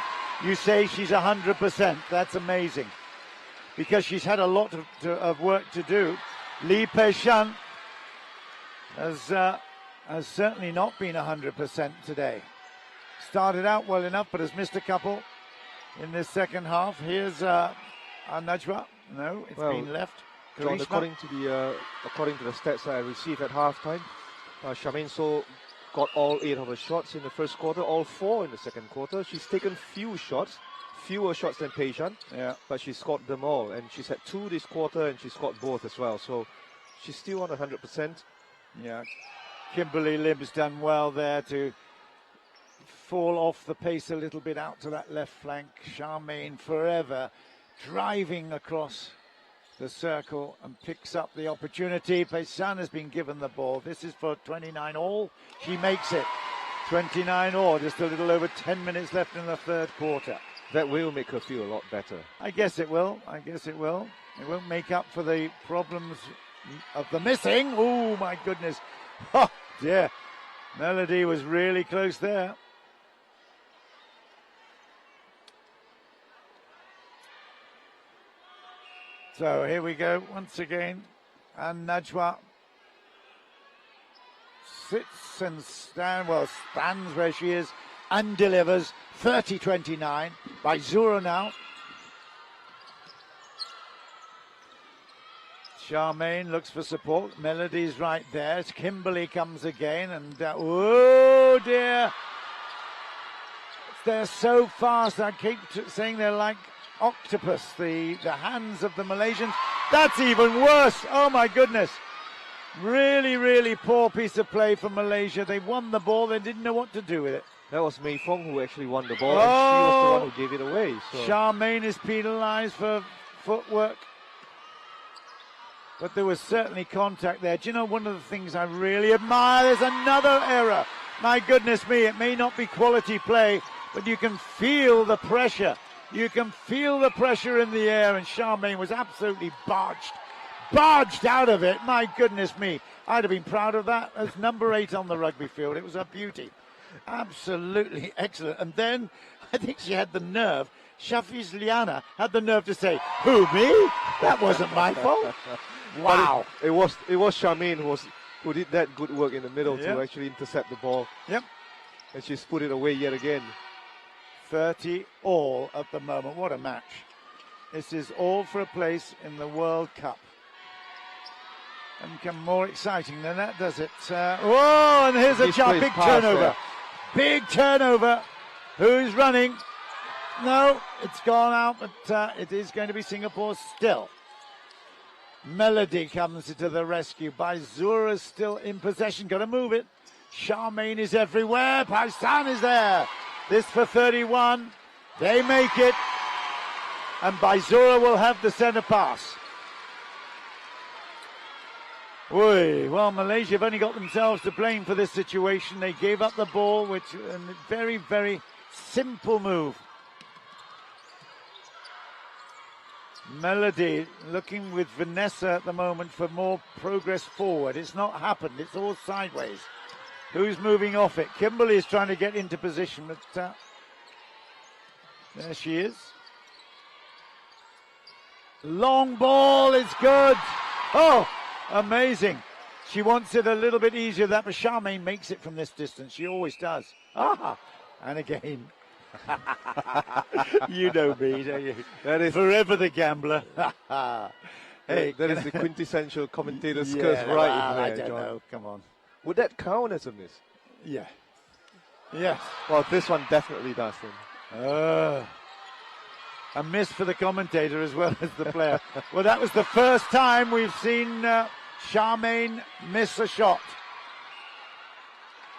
S2: You say she's 100%. That's amazing. Because she's had a lot of work to do. Lee Pei-shan has certainly not been 100% today. Started out well enough, but has missed a couple in this second half. Here's Najwa. No, it's been left.
S3: John, according to the stats that I received at halftime, Charmaine So got all 8 of her shots in the first quarter, all 4 in the second quarter. She's taken fewer shots than Pei-shan, but she scored them all. And she's had 2 this quarter, and she scored both as well. So she's still on 100%.
S2: Yeah, Kimberly Lim's done well there to fall off the pace a little bit out to that left flank. Charmaine forever driving across the circle and picks up the opportunity. Pei-shan has been given the ball. This is for 29 all. She makes it. 29 all, just a little over 10 minutes left in the third quarter.
S3: That will make her feel a lot better.
S2: I guess it will. It won't make up for the problems of the missing. Oh, my goodness. Oh, dear. Melody was really close there. So here we go once again. And Najwa sits and stands where she is and delivers. 30-29 by Zura now. Charmaine looks for support. Melody's right there. Kimberly comes again, and oh dear, they're so fast. I keep saying they're like octopus. The hands of the Malaysians. That's even worse. Oh my goodness. Really, really poor piece of play from Malaysia. They won the ball. They didn't know what to do with it.
S3: That was Mei Fong who actually won the ball, and she was the one who gave it away. So.
S2: Charmaine is penalised for footwork. But there was certainly contact there. Do you know one of the things I really admire? There's another error. My goodness me, it may not be quality play, but you can feel the pressure. You can feel the pressure in the air, and Charmaine was absolutely barged out of it. My goodness me, I'd have been proud of that as number 8 on the rugby field. It was a beauty. Absolutely excellent. And then I think she had the nerve. Shafiz Liana had the nerve to say, "Who, me? That wasn't my fault." Wow.
S3: It was Charmaine who did that good work in the middle to actually intercept the ball.
S2: Yep.
S3: And she's put it away yet again.
S2: 30 all at the moment. What a match. This is all for a place in the World Cup. And become more exciting than that, does it? And here's a big turnover.
S3: There.
S2: Big turnover. Who's running? No, it's gone out, but it is going to be Singapore still. Melody comes to the rescue. Baizura's still in possession. Got to move it. Charmaine is everywhere. Paisan is there. This for 31. They make it. And Baizura will have the centre pass. Well, Malaysia have only got themselves to blame for this situation. They gave up the ball, which a very, very simple move. Melody looking with Vanessa at the moment for more progress forward. It's not happened. It's all sideways. Who's moving off it? Kimberly is trying to get into position, but there she is. Long ball is good. Oh, amazing. She wants it a little bit easier than that, but Charmaine makes it from this distance. She always does. And again. You know me, don't you? That is forever the gambler.
S3: Hey, that is the quintessential commentator's curse right in there,
S2: I don't
S3: John.
S2: know. Come on.
S3: Would that count as a miss?
S2: Yeah. Yes.
S3: Well, this one definitely does then.
S2: A miss for the commentator as well as the player. Well, that was the first time we've seen Charmaine miss a shot.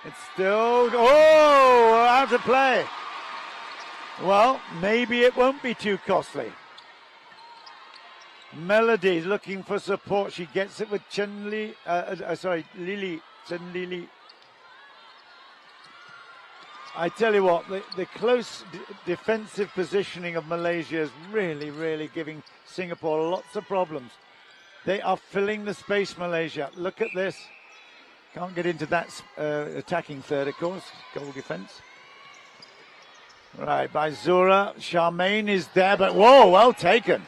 S2: It's still... out of play. Well, maybe it won't be too costly. Melody looking for support. She gets it with Lily. Chen Lily. I tell you what, the close defensive positioning of Malaysia is really, really giving Singapore lots of problems. They are filling the space, Malaysia. Look at this. Can't get into that attacking third, of course. Goal defense. Right, by Zura. Charmaine is there, but well taken.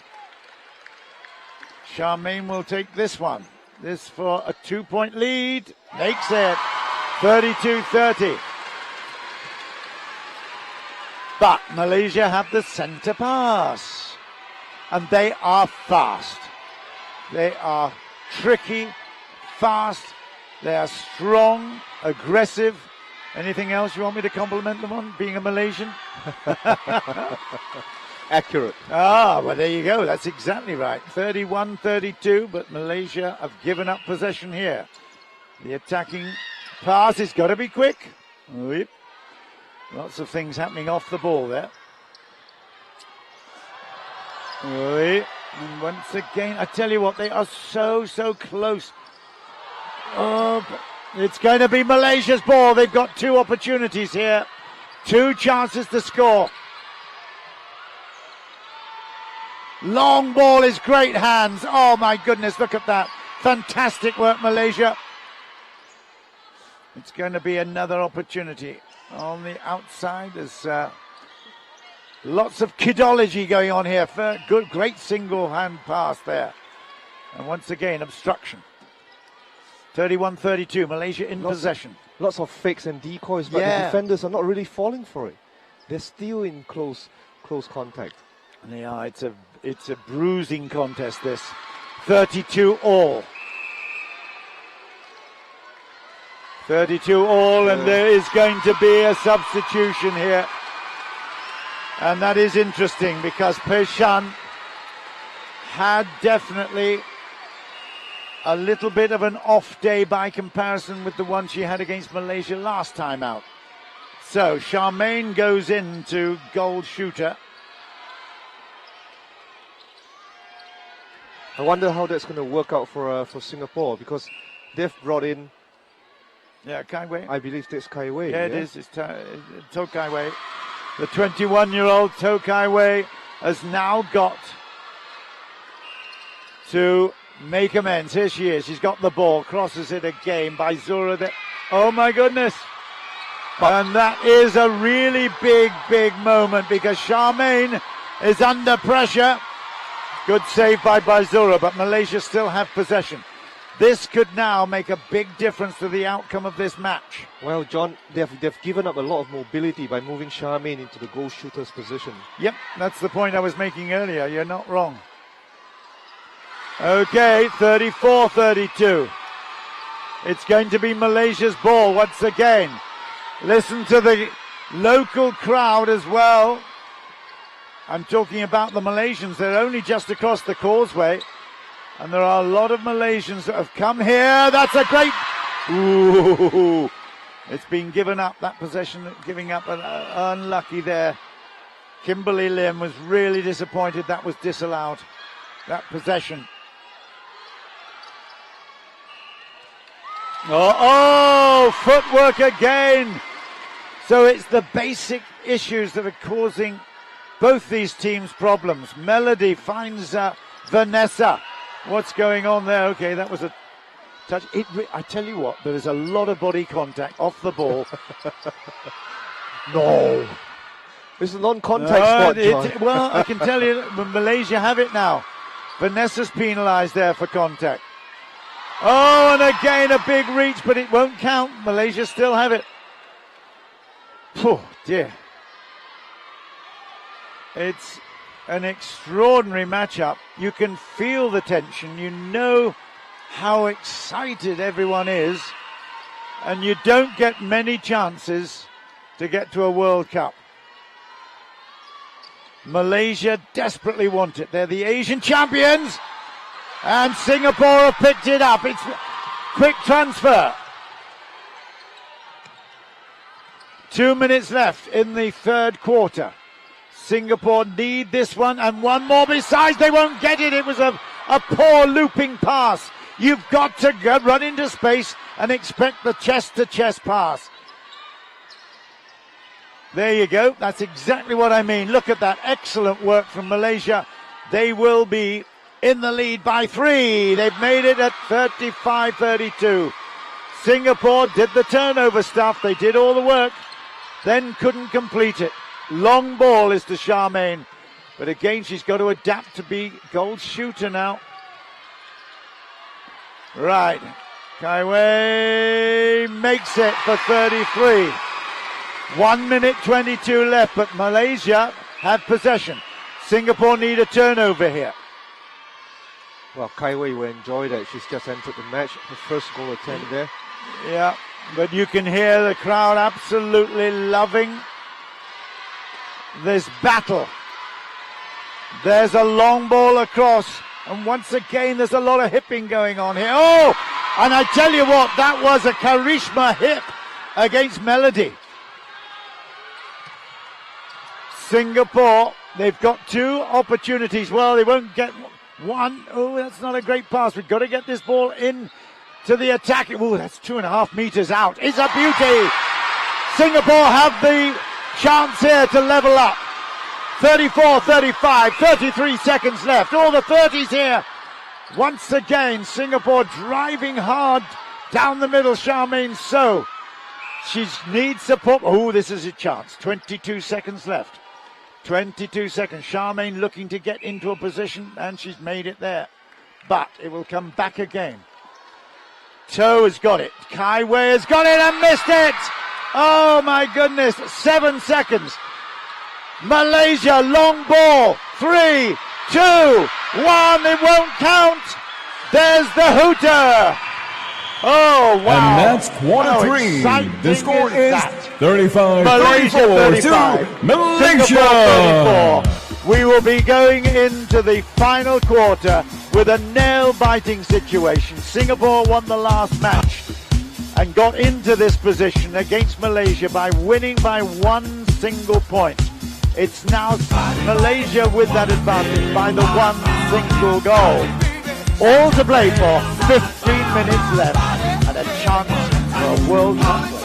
S2: Charmaine will take this one. This for a 2-point lead. Makes it 32-30. But Malaysia have the centre pass. And they are fast. They are tricky, fast. They are strong, aggressive. Anything else you want me to compliment them on, being a Malaysian?
S3: Accurate.
S2: Well, there you go. That's exactly right. 31-32, but Malaysia have given up possession here. The attacking pass has got to be quick. Lots of things happening off the ball there. And once again, I tell you what, they are so close. It's going to be Malaysia's ball. They've got two opportunities here. Two chances to score. Long ball is great hands. Oh my goodness, look at that. Fantastic work, Malaysia. It's going to be another opportunity on the outside. There's lots of kidology going on here. Good, great single hand pass there. And once again, obstruction. 31-32, Malaysia in possession.
S3: Lots of fakes and decoys, but the defenders are not really falling for it. They're still in close contact.
S2: They are. It's a bruising contest, this. 32 all. 32 all, and there is going to be a substitution here. And that is interesting because Peshan had definitely a little bit of an off day by comparison with the one she had against Malaysia last time out. So Charmaine goes into goal shooter.
S3: I wonder how that's going to work out for Singapore, because they've brought in.
S2: Yeah, Kai Wei.
S3: I believe that's Kai Wei.
S2: Yeah, it is. It's To Kai Wei. The 21-year-old To Kai Wei has now got to make amends. Here she is. She's got the ball. Crosses it again by Zura. Oh my goodness. And that is a really big moment because Charmaine is under pressure. Good save by Baizura, but Malaysia still have possession. This could now make a big difference to the outcome of this match.
S3: Well, John, they've given up a lot of mobility by moving Charmaine into the goal shooter's position.
S2: Yep, that's the point I was making earlier. You're not wrong. Okay, 34-32. It's going to be Malaysia's ball once again. Listen to the local crowd as well. I'm talking about the Malaysians. They're only just across the causeway. And there are a lot of Malaysians that have come here. That's a great... Ooh. It's been given up, that possession, giving up, unlucky there. Kimberly Lim was really disappointed that was disallowed, that possession. Oh, footwork again. So it's the basic issues that are causing both these teams problems. Melody finds Vanessa. What's going on there? Okay, that was a touch. I tell you what, there is a lot of body contact off the ball. No.
S3: It's a non-contact spot, John.
S2: Well, I can tell you, Malaysia have it now. Vanessa's penalised there for contact. Oh, and again a big reach, but it won't count. Malaysia still have it. Oh, dear. It's an extraordinary matchup. You can feel the tension. You know how excited everyone is. And you don't get many chances to get to a World Cup. Malaysia desperately want it. They're the Asian champions. And Singapore have picked it up. It's quick transfer. 2 minutes left in the third quarter. Singapore need this one and one more besides. They won't get it. It was a poor looping pass. You've got to run into space and expect the chest-to-chest pass. There you go. That's exactly what I mean. Look at that. Excellent work from Malaysia. They will be in the lead by 3. They've made it at 35-32. Singapore did the turnover stuff. They did all the work, then couldn't complete it. Long ball is to Charmaine. But again, she's got to adapt to be goal shooter now. Right. Kai Wei makes it for 33. 1 minute 22 left, but Malaysia have possession. Singapore need a turnover here.
S3: Well, Kai Wei will enjoy that. She's just entered the match. Her first goal attempt there.
S2: Yeah, but you can hear the crowd absolutely loving this battle. There's a long ball across, and once again there's a lot of hipping going on here. Oh, and I tell you what, that was a Karishma hip against Melody. Singapore, they've got 2 opportunities. Well, they won't get one. Oh, that's not a great pass. We've got to get this ball in to the attack. Oh, that's 2.5 meters out. It's a beauty. Singapore have the chance here to level up. 34-35, 33 seconds left. All the 30s here. Once again, Singapore driving hard down the middle. Charmaine So. She needs support. Oh, this is a chance. 22 seconds left. 22 seconds. Charmaine looking to get into a position, and she's made it there. But it will come back again. To has got it. Kai Wei has got it and missed it. Oh my goodness. 7 seconds. Malaysia, long ball. 3, 2, 1. It won't count. There's the hooter. Oh, wow.
S4: And that's quarter three. The score is 35-34 to Malaysia.
S2: 34. We will be going into the final quarter with a nail-biting situation. Singapore won the last match and got into this position against Malaysia by winning by 1 single point. It's now Malaysia with that advantage by the 1 single goal. All to play for, 15 minutes left, and a chance for a World Cup.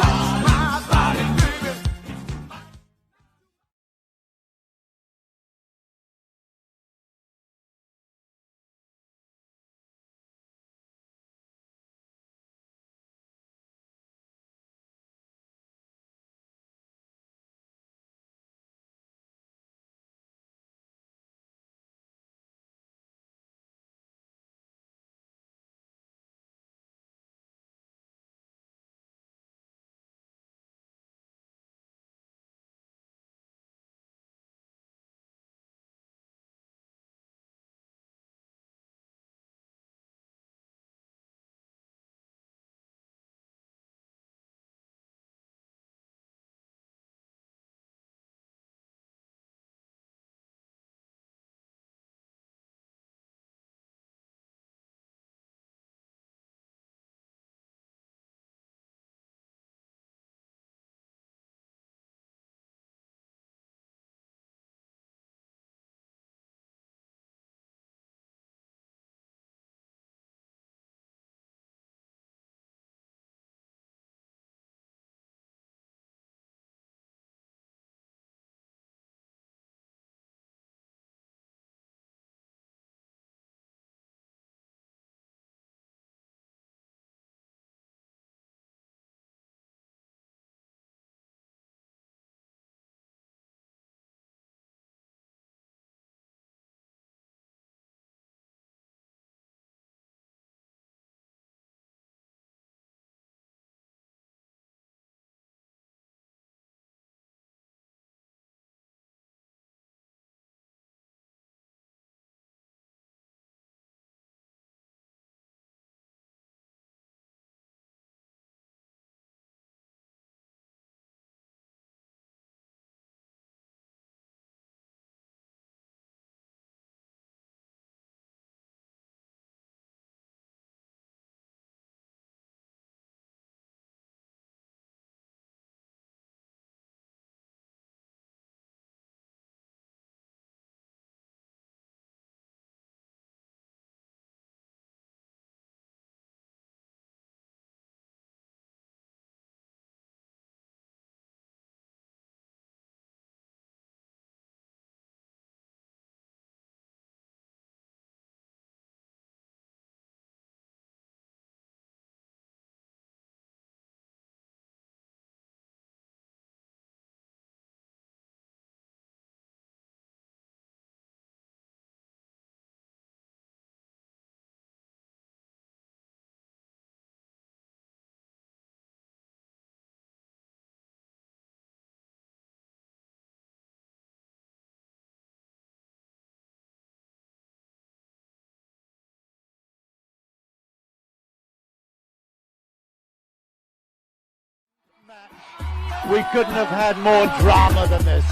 S2: We couldn't have had more drama than this.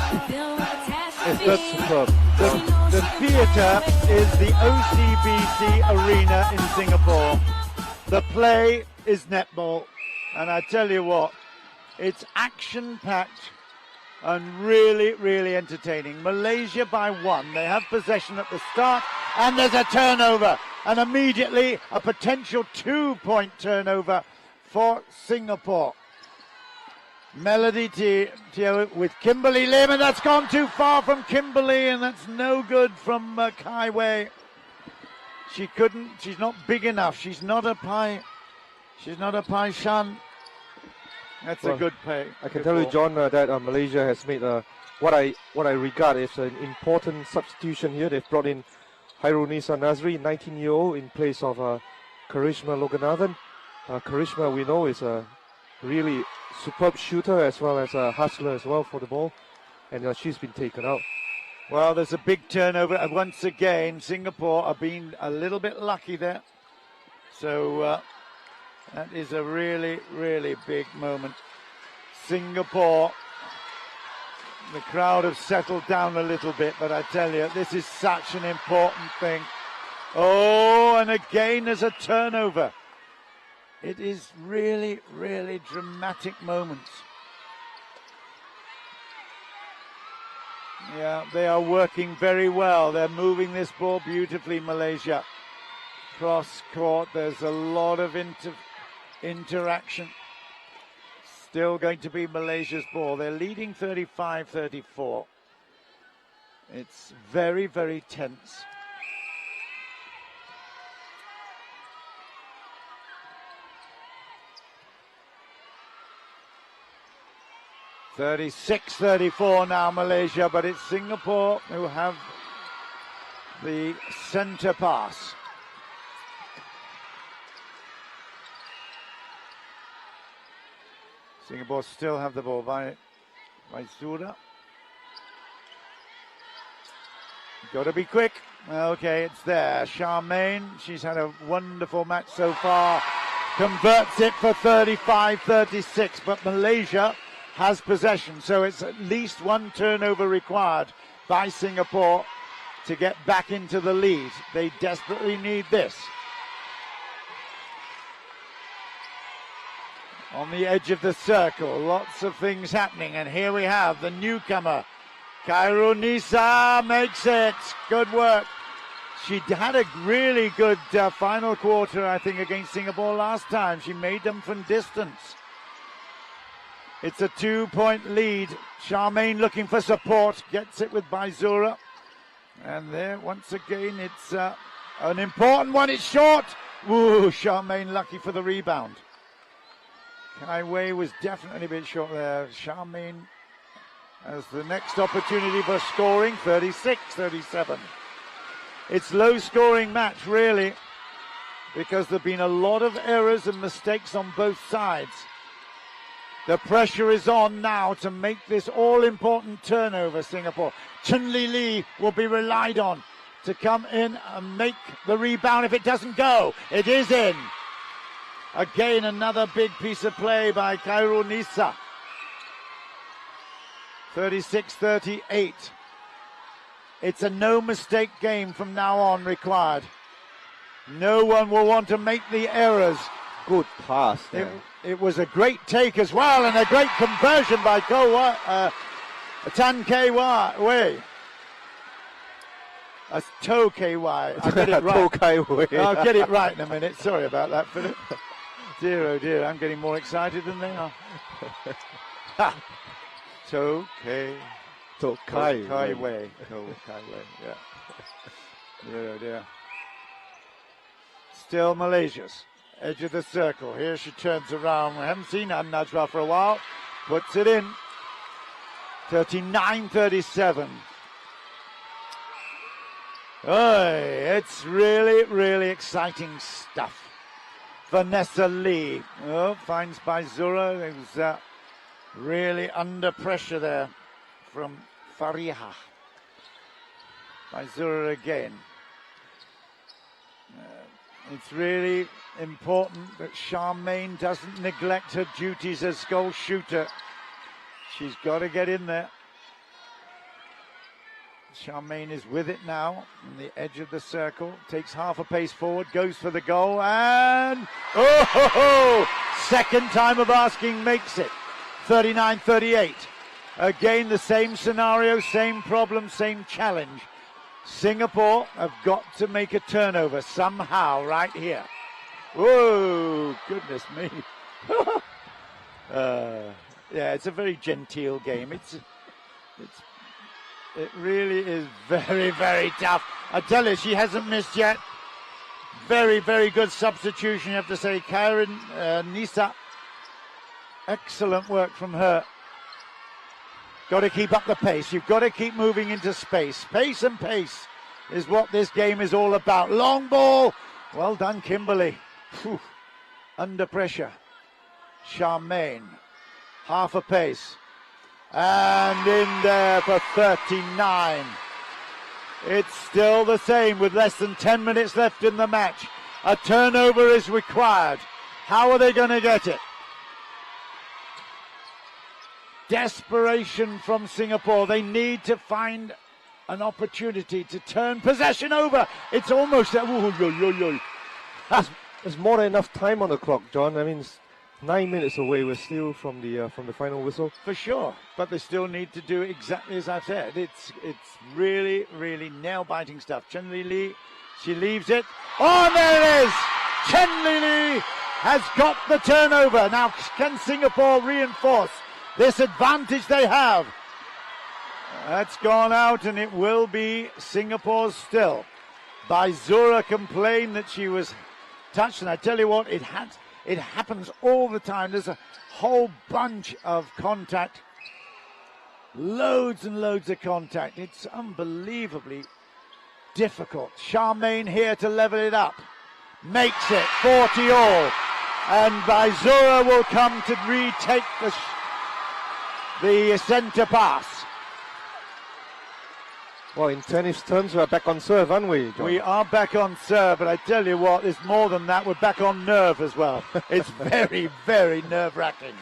S3: That's superb.
S2: The theatre is the OCBC Arena in Singapore. The play is netball. And I tell you what, it's action-packed and really, really entertaining. Malaysia by 1. They have possession at the start And there's a turnover. And immediately a potential 2-point turnover for Singapore. Melody Teo with Kimberly Lim, and that's gone too far from Kimberly, and that's no good from Kai Wei. She's not big enough. She's not a Pai Shan. That's a good play.
S3: I can tell you, John, that Malaysia has made what I regard as an important substitution here. They've brought in Hairunisa Nazri, 19-year-old, in place of Karishma Loganathan. Karishma, we know, is a really superb shooter as well as a hustler as well for the ball, and she's been taken out.
S2: Well, there's a big turnover, and once again, Singapore are being a little bit lucky there. So that is a really, really big moment. Singapore, the crowd have settled down a little bit, but I tell you, this is such an important thing. Oh, and again there's a turnover. It is really, really dramatic moments. Yeah, they are working very well. They're moving this ball beautifully, Malaysia. Cross court, there's a lot of interaction. Still going to be Malaysia's ball. They're leading 35-34. It's very, very tense. (36-34) now Malaysia, but it's Singapore who have the centre pass. Singapore still have the ball by Zura. Got to be quick. Okay, it's there. Charmaine, she's had a wonderful match so far. Converts it for 35-36, but Malaysia has possession, so it's at least one turnover required by Singapore to get back into the lead. They desperately need this. On the edge of the circle, lots of things happening, and here we have the newcomer. Kairunisa makes it. Good work. She had a really good final quarter, I think, against Singapore last time. She made them from distance. It's a 2-point lead. Charmaine looking for support, gets it with Baizura. And there, once again, it's an important one. It's short. Ooh, Charmaine lucky for the rebound. Kai Wei was definitely a bit short there. Charmaine has the next opportunity for scoring, 36-37. It's low-scoring match, really, because there have been a lot of errors and mistakes on both sides. The pressure is on now to make this all-important turnover, Singapore. Chen Li will be relied on to come in and make the rebound if it doesn't go. It is in. Again, another big piece of play by Kairunisa. 36-38. It's a no-mistake game from now on required. No one will want to make the errors.
S3: Good pass there.
S2: It was a great take as well, and a great conversion by Tan Wei. To KY. I get it right. I'll get it right in a minute. Sorry about that, Philip. Dear, oh dear, I'm getting more excited than they are. To Kai Wei. Yeah. Dear, oh dear. Still Malaysia's. Edge of the circle. Here she turns around. We haven't seen Najwa for a while. Puts it in. 39-37. It's really, really exciting stuff. Vanessa Lee. Finds Baizura. It was really under pressure there from Fariha. Baizura again. It's really important that Charmaine doesn't neglect her duties as goal shooter. She's got to get in there. Charmaine is with it now on the edge of the circle. Takes half a pace forward, goes for the goal, and second time of asking makes it. 39-38. Again, the same scenario, same problem, same challenge. Singapore have got to make a turnover somehow right here. Whoa, goodness me. Yeah, it's a very genteel game. It really is very, very tough. I tell you, she hasn't missed yet. Very, very good substitution, you have to say. Karen Nisa, excellent work from her. Got to keep up the pace. You've got to keep moving into space. Pace and pace is what this game is all about. Long ball. Well done, Kimberly. Whew. Under pressure. Charmaine. Half a pace. And in there for 39. It's still the same with less than 10 minutes left in the match. A turnover is required. How are they going to get it? Desperation from Singapore. They need to find an opportunity to turn possession over. It's almost there's
S3: more than enough time on the clock, John. I mean, it's 9 minutes away. We're still from the final whistle.
S2: For sure, but they still need to do exactly as I've said. It's really, really nail-biting stuff. Chen Li, she leaves it. Oh, there it is! Chen Li has got the turnover. Now, can Singapore reinforce this advantage they have? That's gone out, and it will be Singapore's still. Baizura complained that she was touched, and I tell you what, it happens all the time. There's a whole bunch of contact. Loads and loads of contact. It's unbelievably difficult. Charmaine here to level it up. Makes it 40 all. And Baizura will come to retake the centre pass.
S3: Well, in tennis terms, we're back on serve, aren't we, John?
S2: We are back on serve, but I tell you what, there's more than that. We're back on nerve as well. It's very, very nerve-wracking.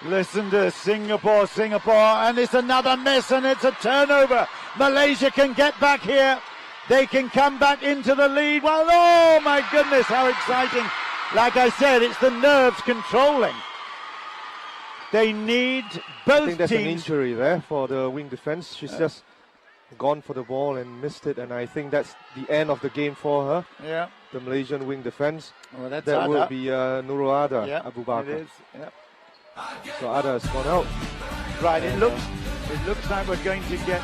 S2: Listen to Singapore, and it's another miss, and it's a turnover. Malaysia can get back here. They can come back into the lead. Well, oh my goodness, how exciting. Like I said, it's the nerves controlling. They need both
S3: I think there's
S2: teams.
S3: an injury there for the wing defense. She's just gone for the ball and missed it, and I think that's the end of the game for her.
S2: Yeah.
S3: The Malaysian wing defense.
S2: Well, that
S3: will be Nurul Ada Abu Bakar.
S2: It is. Yep.
S3: So Ada has gone out.
S2: Right. It looks like we're going to get.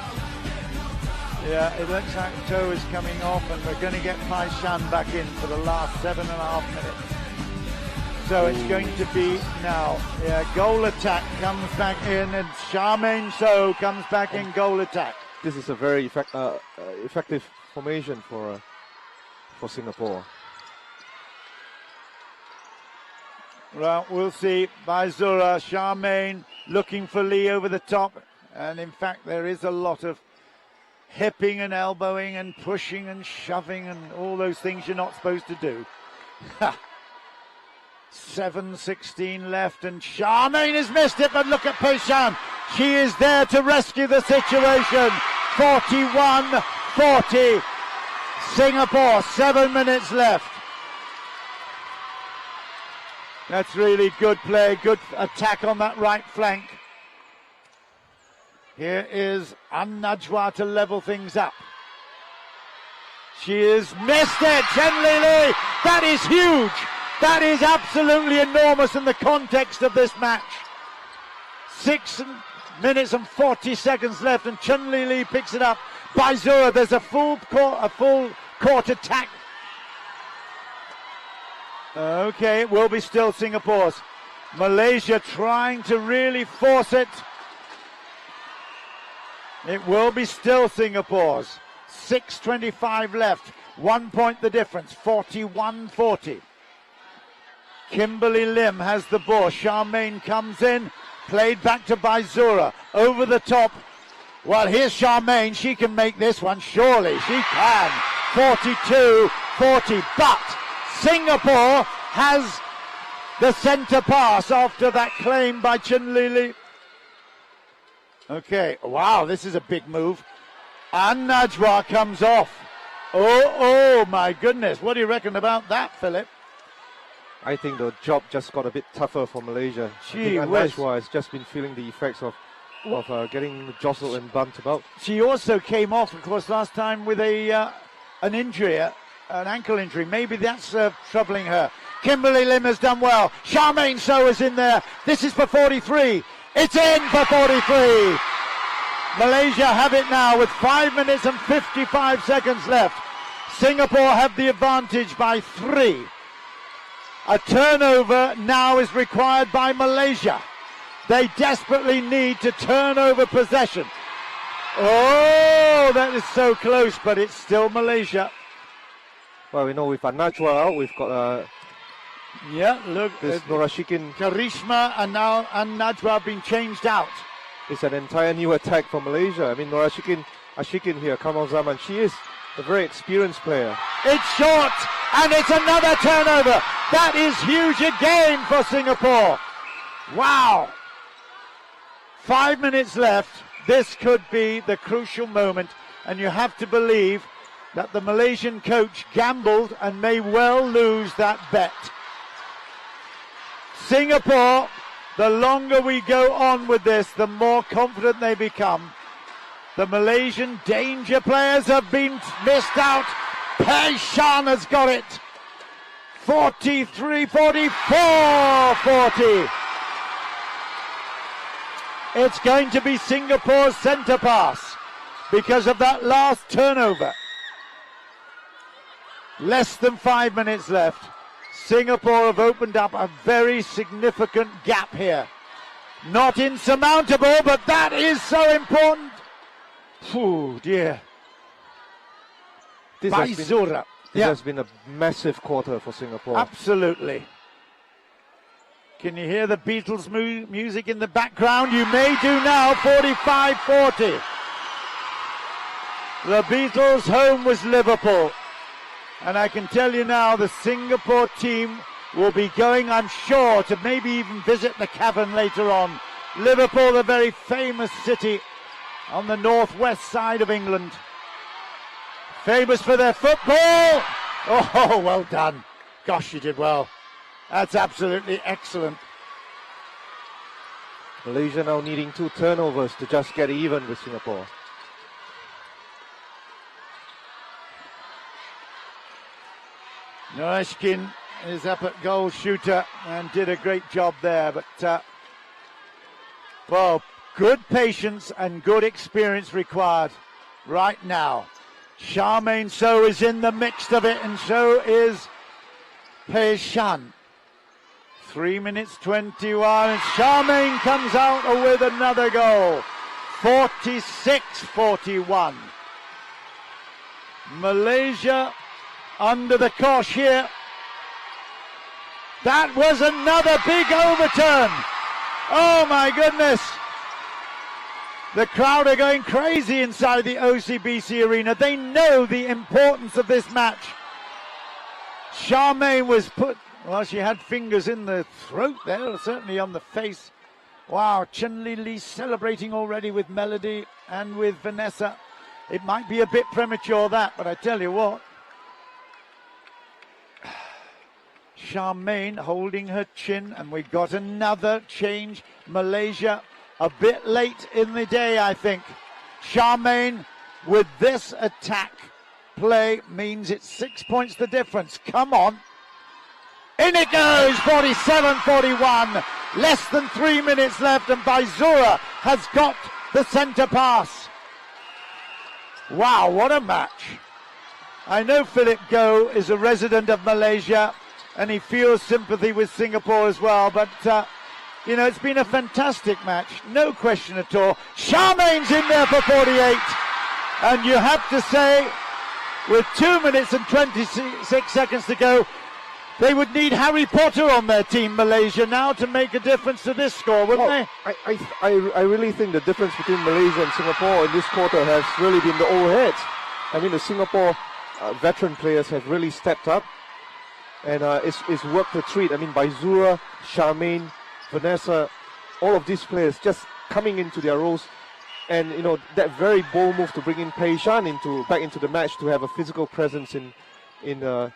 S2: Yeah, it looks like toe is coming off, and we're going to get Pai Shan back in for the last 7.5 minutes. So it's going to be now, goal attack comes back in, and Charmaine So comes back in goal attack.
S3: This is a very effective formation for Singapore.
S2: Well, we'll see. Baizura, Charmaine looking for Lee over the top. And in fact, there is a lot of hipping and elbowing and pushing and shoving and all those things you're not supposed to do. 7:16 left, and Charmaine has missed it, but look at Peishan. She is there to rescue the situation. 41-40. Singapore, 7 minutes left. That's really good play, good attack on that right flank. Here is An Najwa to level things up. She has missed it, Chen Li. That is huge. That is absolutely enormous in the context of this match. 6 minutes and 40 seconds left, and Chen Li picks it up. Baizura, there's a full court attack. Okay, it will be still Singapore's. Malaysia trying to really force it. It will be still Singapore's. 6:25 left. 1 point the difference. 41-40. Kimberly Lim has the ball. Charmaine comes in. Played back to Baizura. Over the top. Well, here's Charmaine. She can make this one. Surely she can. 42-40. But Singapore has the centre pass after that claim by Chen Li. Okay. Wow, this is a big move. And Najwa comes off. Oh my goodness. What do you reckon about that, Philip?
S3: I think the job just got a bit tougher for Malaysia.
S2: Gee
S3: I think
S2: whiz.
S3: Najwa has just been feeling the effects of of getting jostled and bumped about.
S2: She also came off, of course, last time with an injury, an ankle injury. Maybe that's troubling her. Kimberly Lim has done well. Charmaine So is in there. This is for 43. It's in for 43. Malaysia have it now with 5 minutes and 55 seconds left. Singapore have the advantage by 3. A turnover now is required by Malaysia. They desperately need to turn over possession. Oh, that is so close, but it's still Malaysia.
S3: Well, we know with Najwa out, we've got
S2: Yeah, look,
S3: this Norashikin.
S2: Karishma and now Najwa have been changed out.
S3: It's an entire new attack for Malaysia. I mean, Ashikin here, Kamal Zaman, she is a very experienced player.
S2: It's short, and it's another turnover. That is huge again for Singapore. Wow. 5 minutes left. This could be the crucial moment, and you have to believe that the Malaysian coach gambled and may well lose that bet. Singapore, the longer we go on with this, the more confident they become. The Malaysian danger players have been missed out. Pei Shan has got it. 43, 44, 40. It's going to be Singapore's centre pass because of that last turnover. Less than 5 minutes left. Singapore have opened up a very significant gap here. Not insurmountable, but that is so important. Oh dear.
S3: This has been a massive quarter for Singapore.
S2: Absolutely. Can you hear the Beatles music in the background? You may do now. 45-40. The Beatles' home was Liverpool. And I can tell you now, the Singapore team will be going, I'm sure, to maybe even visit the Cavern later on. Liverpool, a very famous city on the northwest side of England. Famous for their football. Oh, well done. Gosh, you did well. That's absolutely excellent.
S3: Malaysia now needing 2 turnovers to just get even with Singapore.
S2: Norashkin is up at goal shooter and did a great job there. But, well, good patience and good experience required right now. Charmaine So is in the mix of it, and so is Pei Shan. 3 minutes 21, and Charmaine comes out with another goal. 46-41. Malaysia under the cosh here. That was another big overturn. Oh my goodness. The crowd are going crazy inside the OCBC arena. They know the importance of this match. Charmaine was well, she had fingers in the throat there, certainly on the face. Wow, Chen Li Li celebrating already with Melody and with Vanessa. It might be a bit premature that, but I tell you what. Charmaine holding her chin, and we got another change. Malaysia a bit late in the day, I think. Charmaine with this attack play means it's 6 points the difference. Come on. In it goes, 47-41. Less than 3 minutes left, and Baizura has got the centre pass. Wow, what a match. I know Philip Goh is a resident of Malaysia, and he feels sympathy with Singapore as well, but you know, it's been a fantastic match, no question at all. Charmaine's in there for 48, and you have to say, with 2 minutes and 26 seconds to go, they would need Harry Potter on their team, Malaysia, now to make a difference to this score, wouldn't they?
S3: I really think the difference between Malaysia and Singapore in this quarter has really been the overheads. I mean, the Singapore veteran players have really stepped up, and it's worked a treat. I mean, Baizura, Charmaine, Vanessa, all of these players just coming into their roles, and you know, that very bold move to bring in Pei Shan back into the match to have a physical presence in the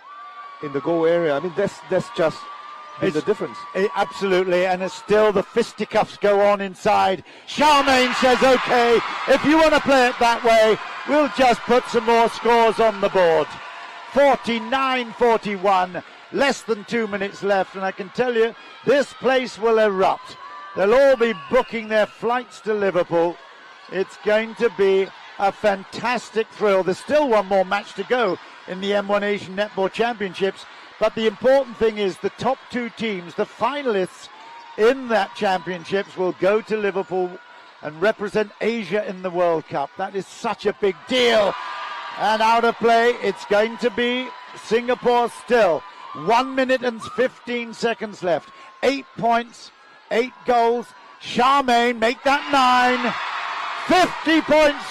S3: goal area. I mean, that's just been the difference.
S2: Absolutely, and it's still the fisticuffs go on inside. Charmaine says, okay, if you want to play it that way, we'll just put some more scores on the board. 49-41, less than 2 minutes left, and I can tell you, this place will erupt. They'll all be booking their flights to Liverpool. It's going to be a fantastic thrill. There's still one more match to go in the M1 Asian Netball Championships, but the important thing is the top two teams, the finalists in that championships, will go to Liverpool and represent Asia in the World Cup. That is such a big deal. And out of play, it's going to be Singapore still. 1 minute and 15 seconds left. 8 points, 8 goals. Charmaine, make that 9. 50 points,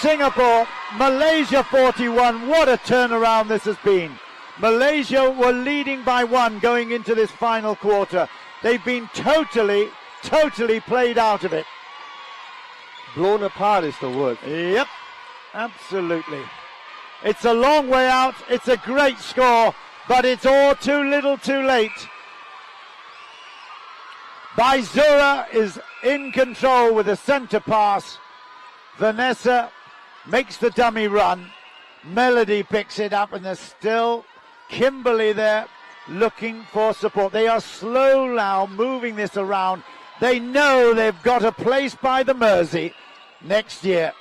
S2: Singapore. Malaysia 41. What a turnaround this has been. Malaysia were leading by 1 going into this final quarter. They've been totally played out of it.
S3: Blown apart is the word.
S2: Yep, absolutely. It's a long way out. It's a great score, but it's all too little too late. Baizura is in control with a centre pass. Vanessa makes the dummy run. Melody picks it up, and there's still Kimberly there looking for support. They are slow now moving this around. They know they've got a place by the Mersey next year.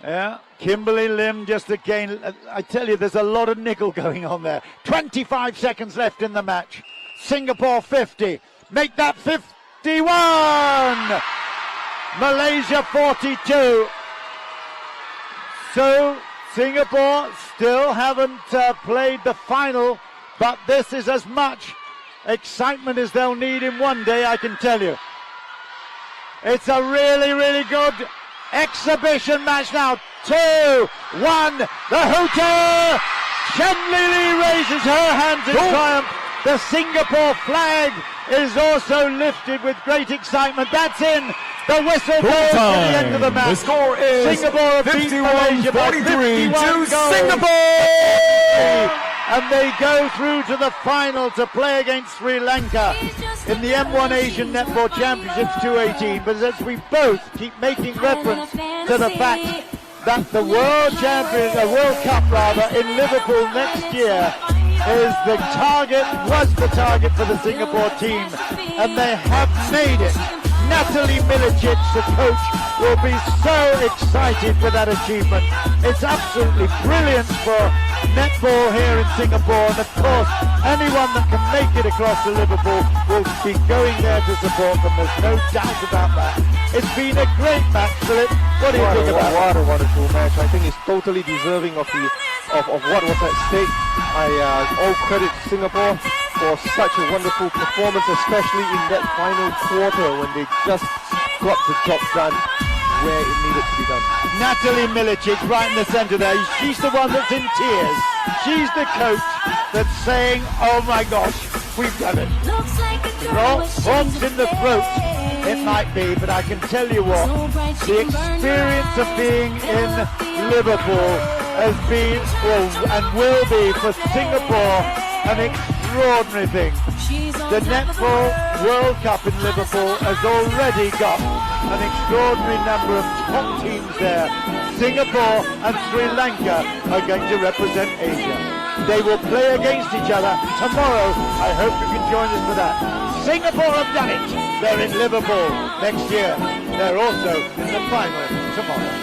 S2: Yeah, Kimberly Lim just again. I tell you, there's a lot of nickel going on there. 25 seconds left in the match. Singapore 50. Make that 51. Malaysia 42. So Singapore still haven't played the final, but this is as much excitement as they'll need in one day, I can tell you. It's a really good exhibition match now. 2-1, the hooter! Chen Lili raises her hands in triumph. The Singapore flag is also lifted with great excitement. That's in. The whistle goes to the end of the match.
S4: The score is
S2: Singapore beat Malaysia by 51
S4: to
S2: goals.
S4: Singapore!
S2: And they go through to the final to play against Sri Lanka in the M1 Asian Netball Championships 218. But as we both keep making reference to the fact that the World Cup in Liverpool next year was the target for the Singapore team, and they have made it. Natalie Milicic, the coach, will be so excited for that achievement. It's absolutely brilliant for netball here in Singapore, and of course, anyone that can make it across to Liverpool will be going there to support them. There's no doubt about that. It's been a great match, Philip. What do you think about it?
S3: What a wonderful match. I think it's totally deserving of what was at stake. All credit to Singapore for such a wonderful performance, especially in that final quarter when they just got the job done where it needed to be done.
S2: Natalie Milicic right in the centre there. She's the one that's in tears. She's the coach that's saying, oh my gosh, we've done it. Throats in the throat, it might be, but I can tell you what, the experience of being in Liverpool has been, and will be for Singapore, an extraordinary thing. The Netball World Cup in Liverpool has already got an extraordinary number of top teams there. Singapore and Sri Lanka are going to represent Asia. They will play against each other tomorrow. I hope you can join us for that. Singapore have done it. They're in Liverpool next year. They're also in the final tomorrow.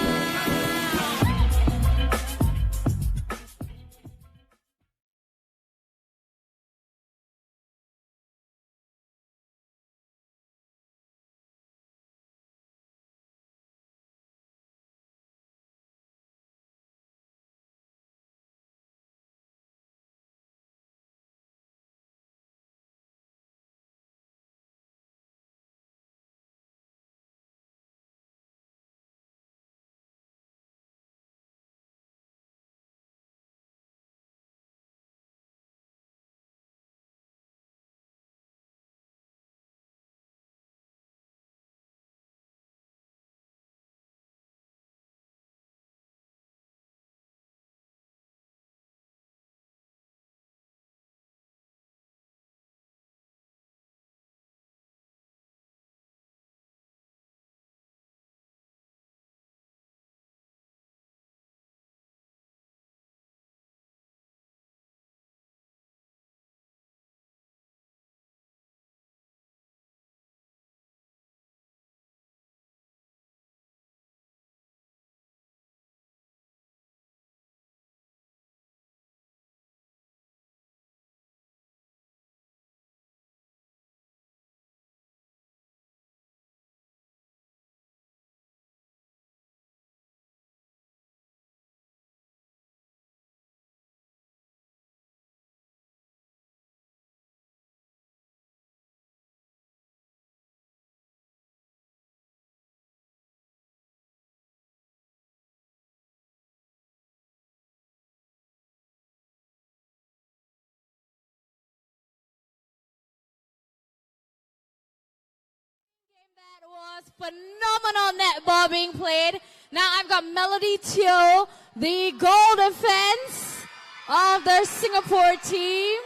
S1: was phenomenal netball being played. Now I've got Melody Teo, the goal defense of the Singapore team.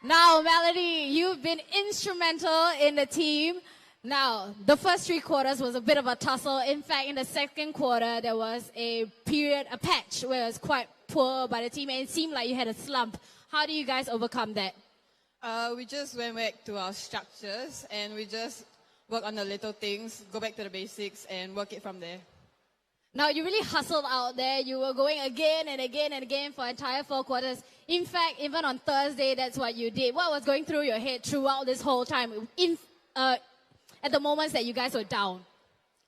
S1: Now, Melody, you've been instrumental in the team. Now, the first 3 quarters was a bit of a tussle. In fact, in the second quarter, there was a patch where it was quite poor by the team, and it seemed like you had a slump. How do you guys overcome that?
S5: We just went back to our structures and we just work on the little things, go back to the basics and work it from there.
S1: Now, you really hustled out there. You were going again and again and again for entire 4 quarters. In fact, even on Thursday, that's what you did. What was going through your head throughout this whole time at the moments that you guys were down?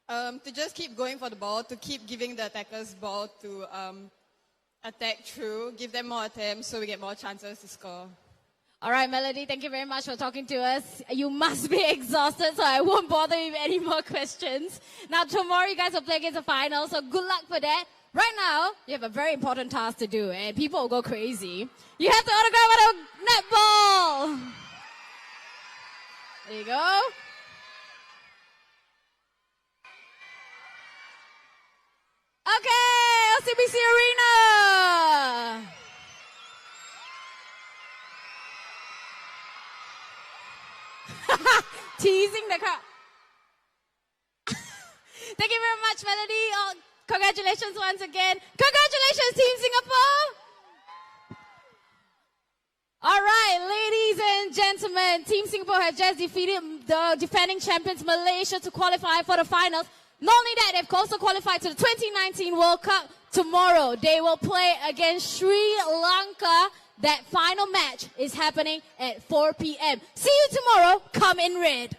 S5: To just keep going for the ball, to keep giving the attackers ball to attack through, give them more attempts so we get more chances to score.
S1: All right, Melody, thank you very much for talking to us. You must be exhausted, so I won't bother you with any more questions. Now, tomorrow you guys will play against the final, so good luck for that. Right now, you have a very important task to do, and people will go crazy. You have to autograph a netball. There you go. Okay, LCBC Arena. Teasing the crowd. Thank you very much, Melody. Oh, congratulations once again. Congratulations, Team Singapore. All right, ladies and gentlemen, Team Singapore have just defeated the defending champions Malaysia to qualify for the finals. Not only that, they've also qualified to the 2019 World Cup. Tomorrow, they will play against Sri Lanka. That final match is happening at 4 p.m. See you tomorrow. Come in red.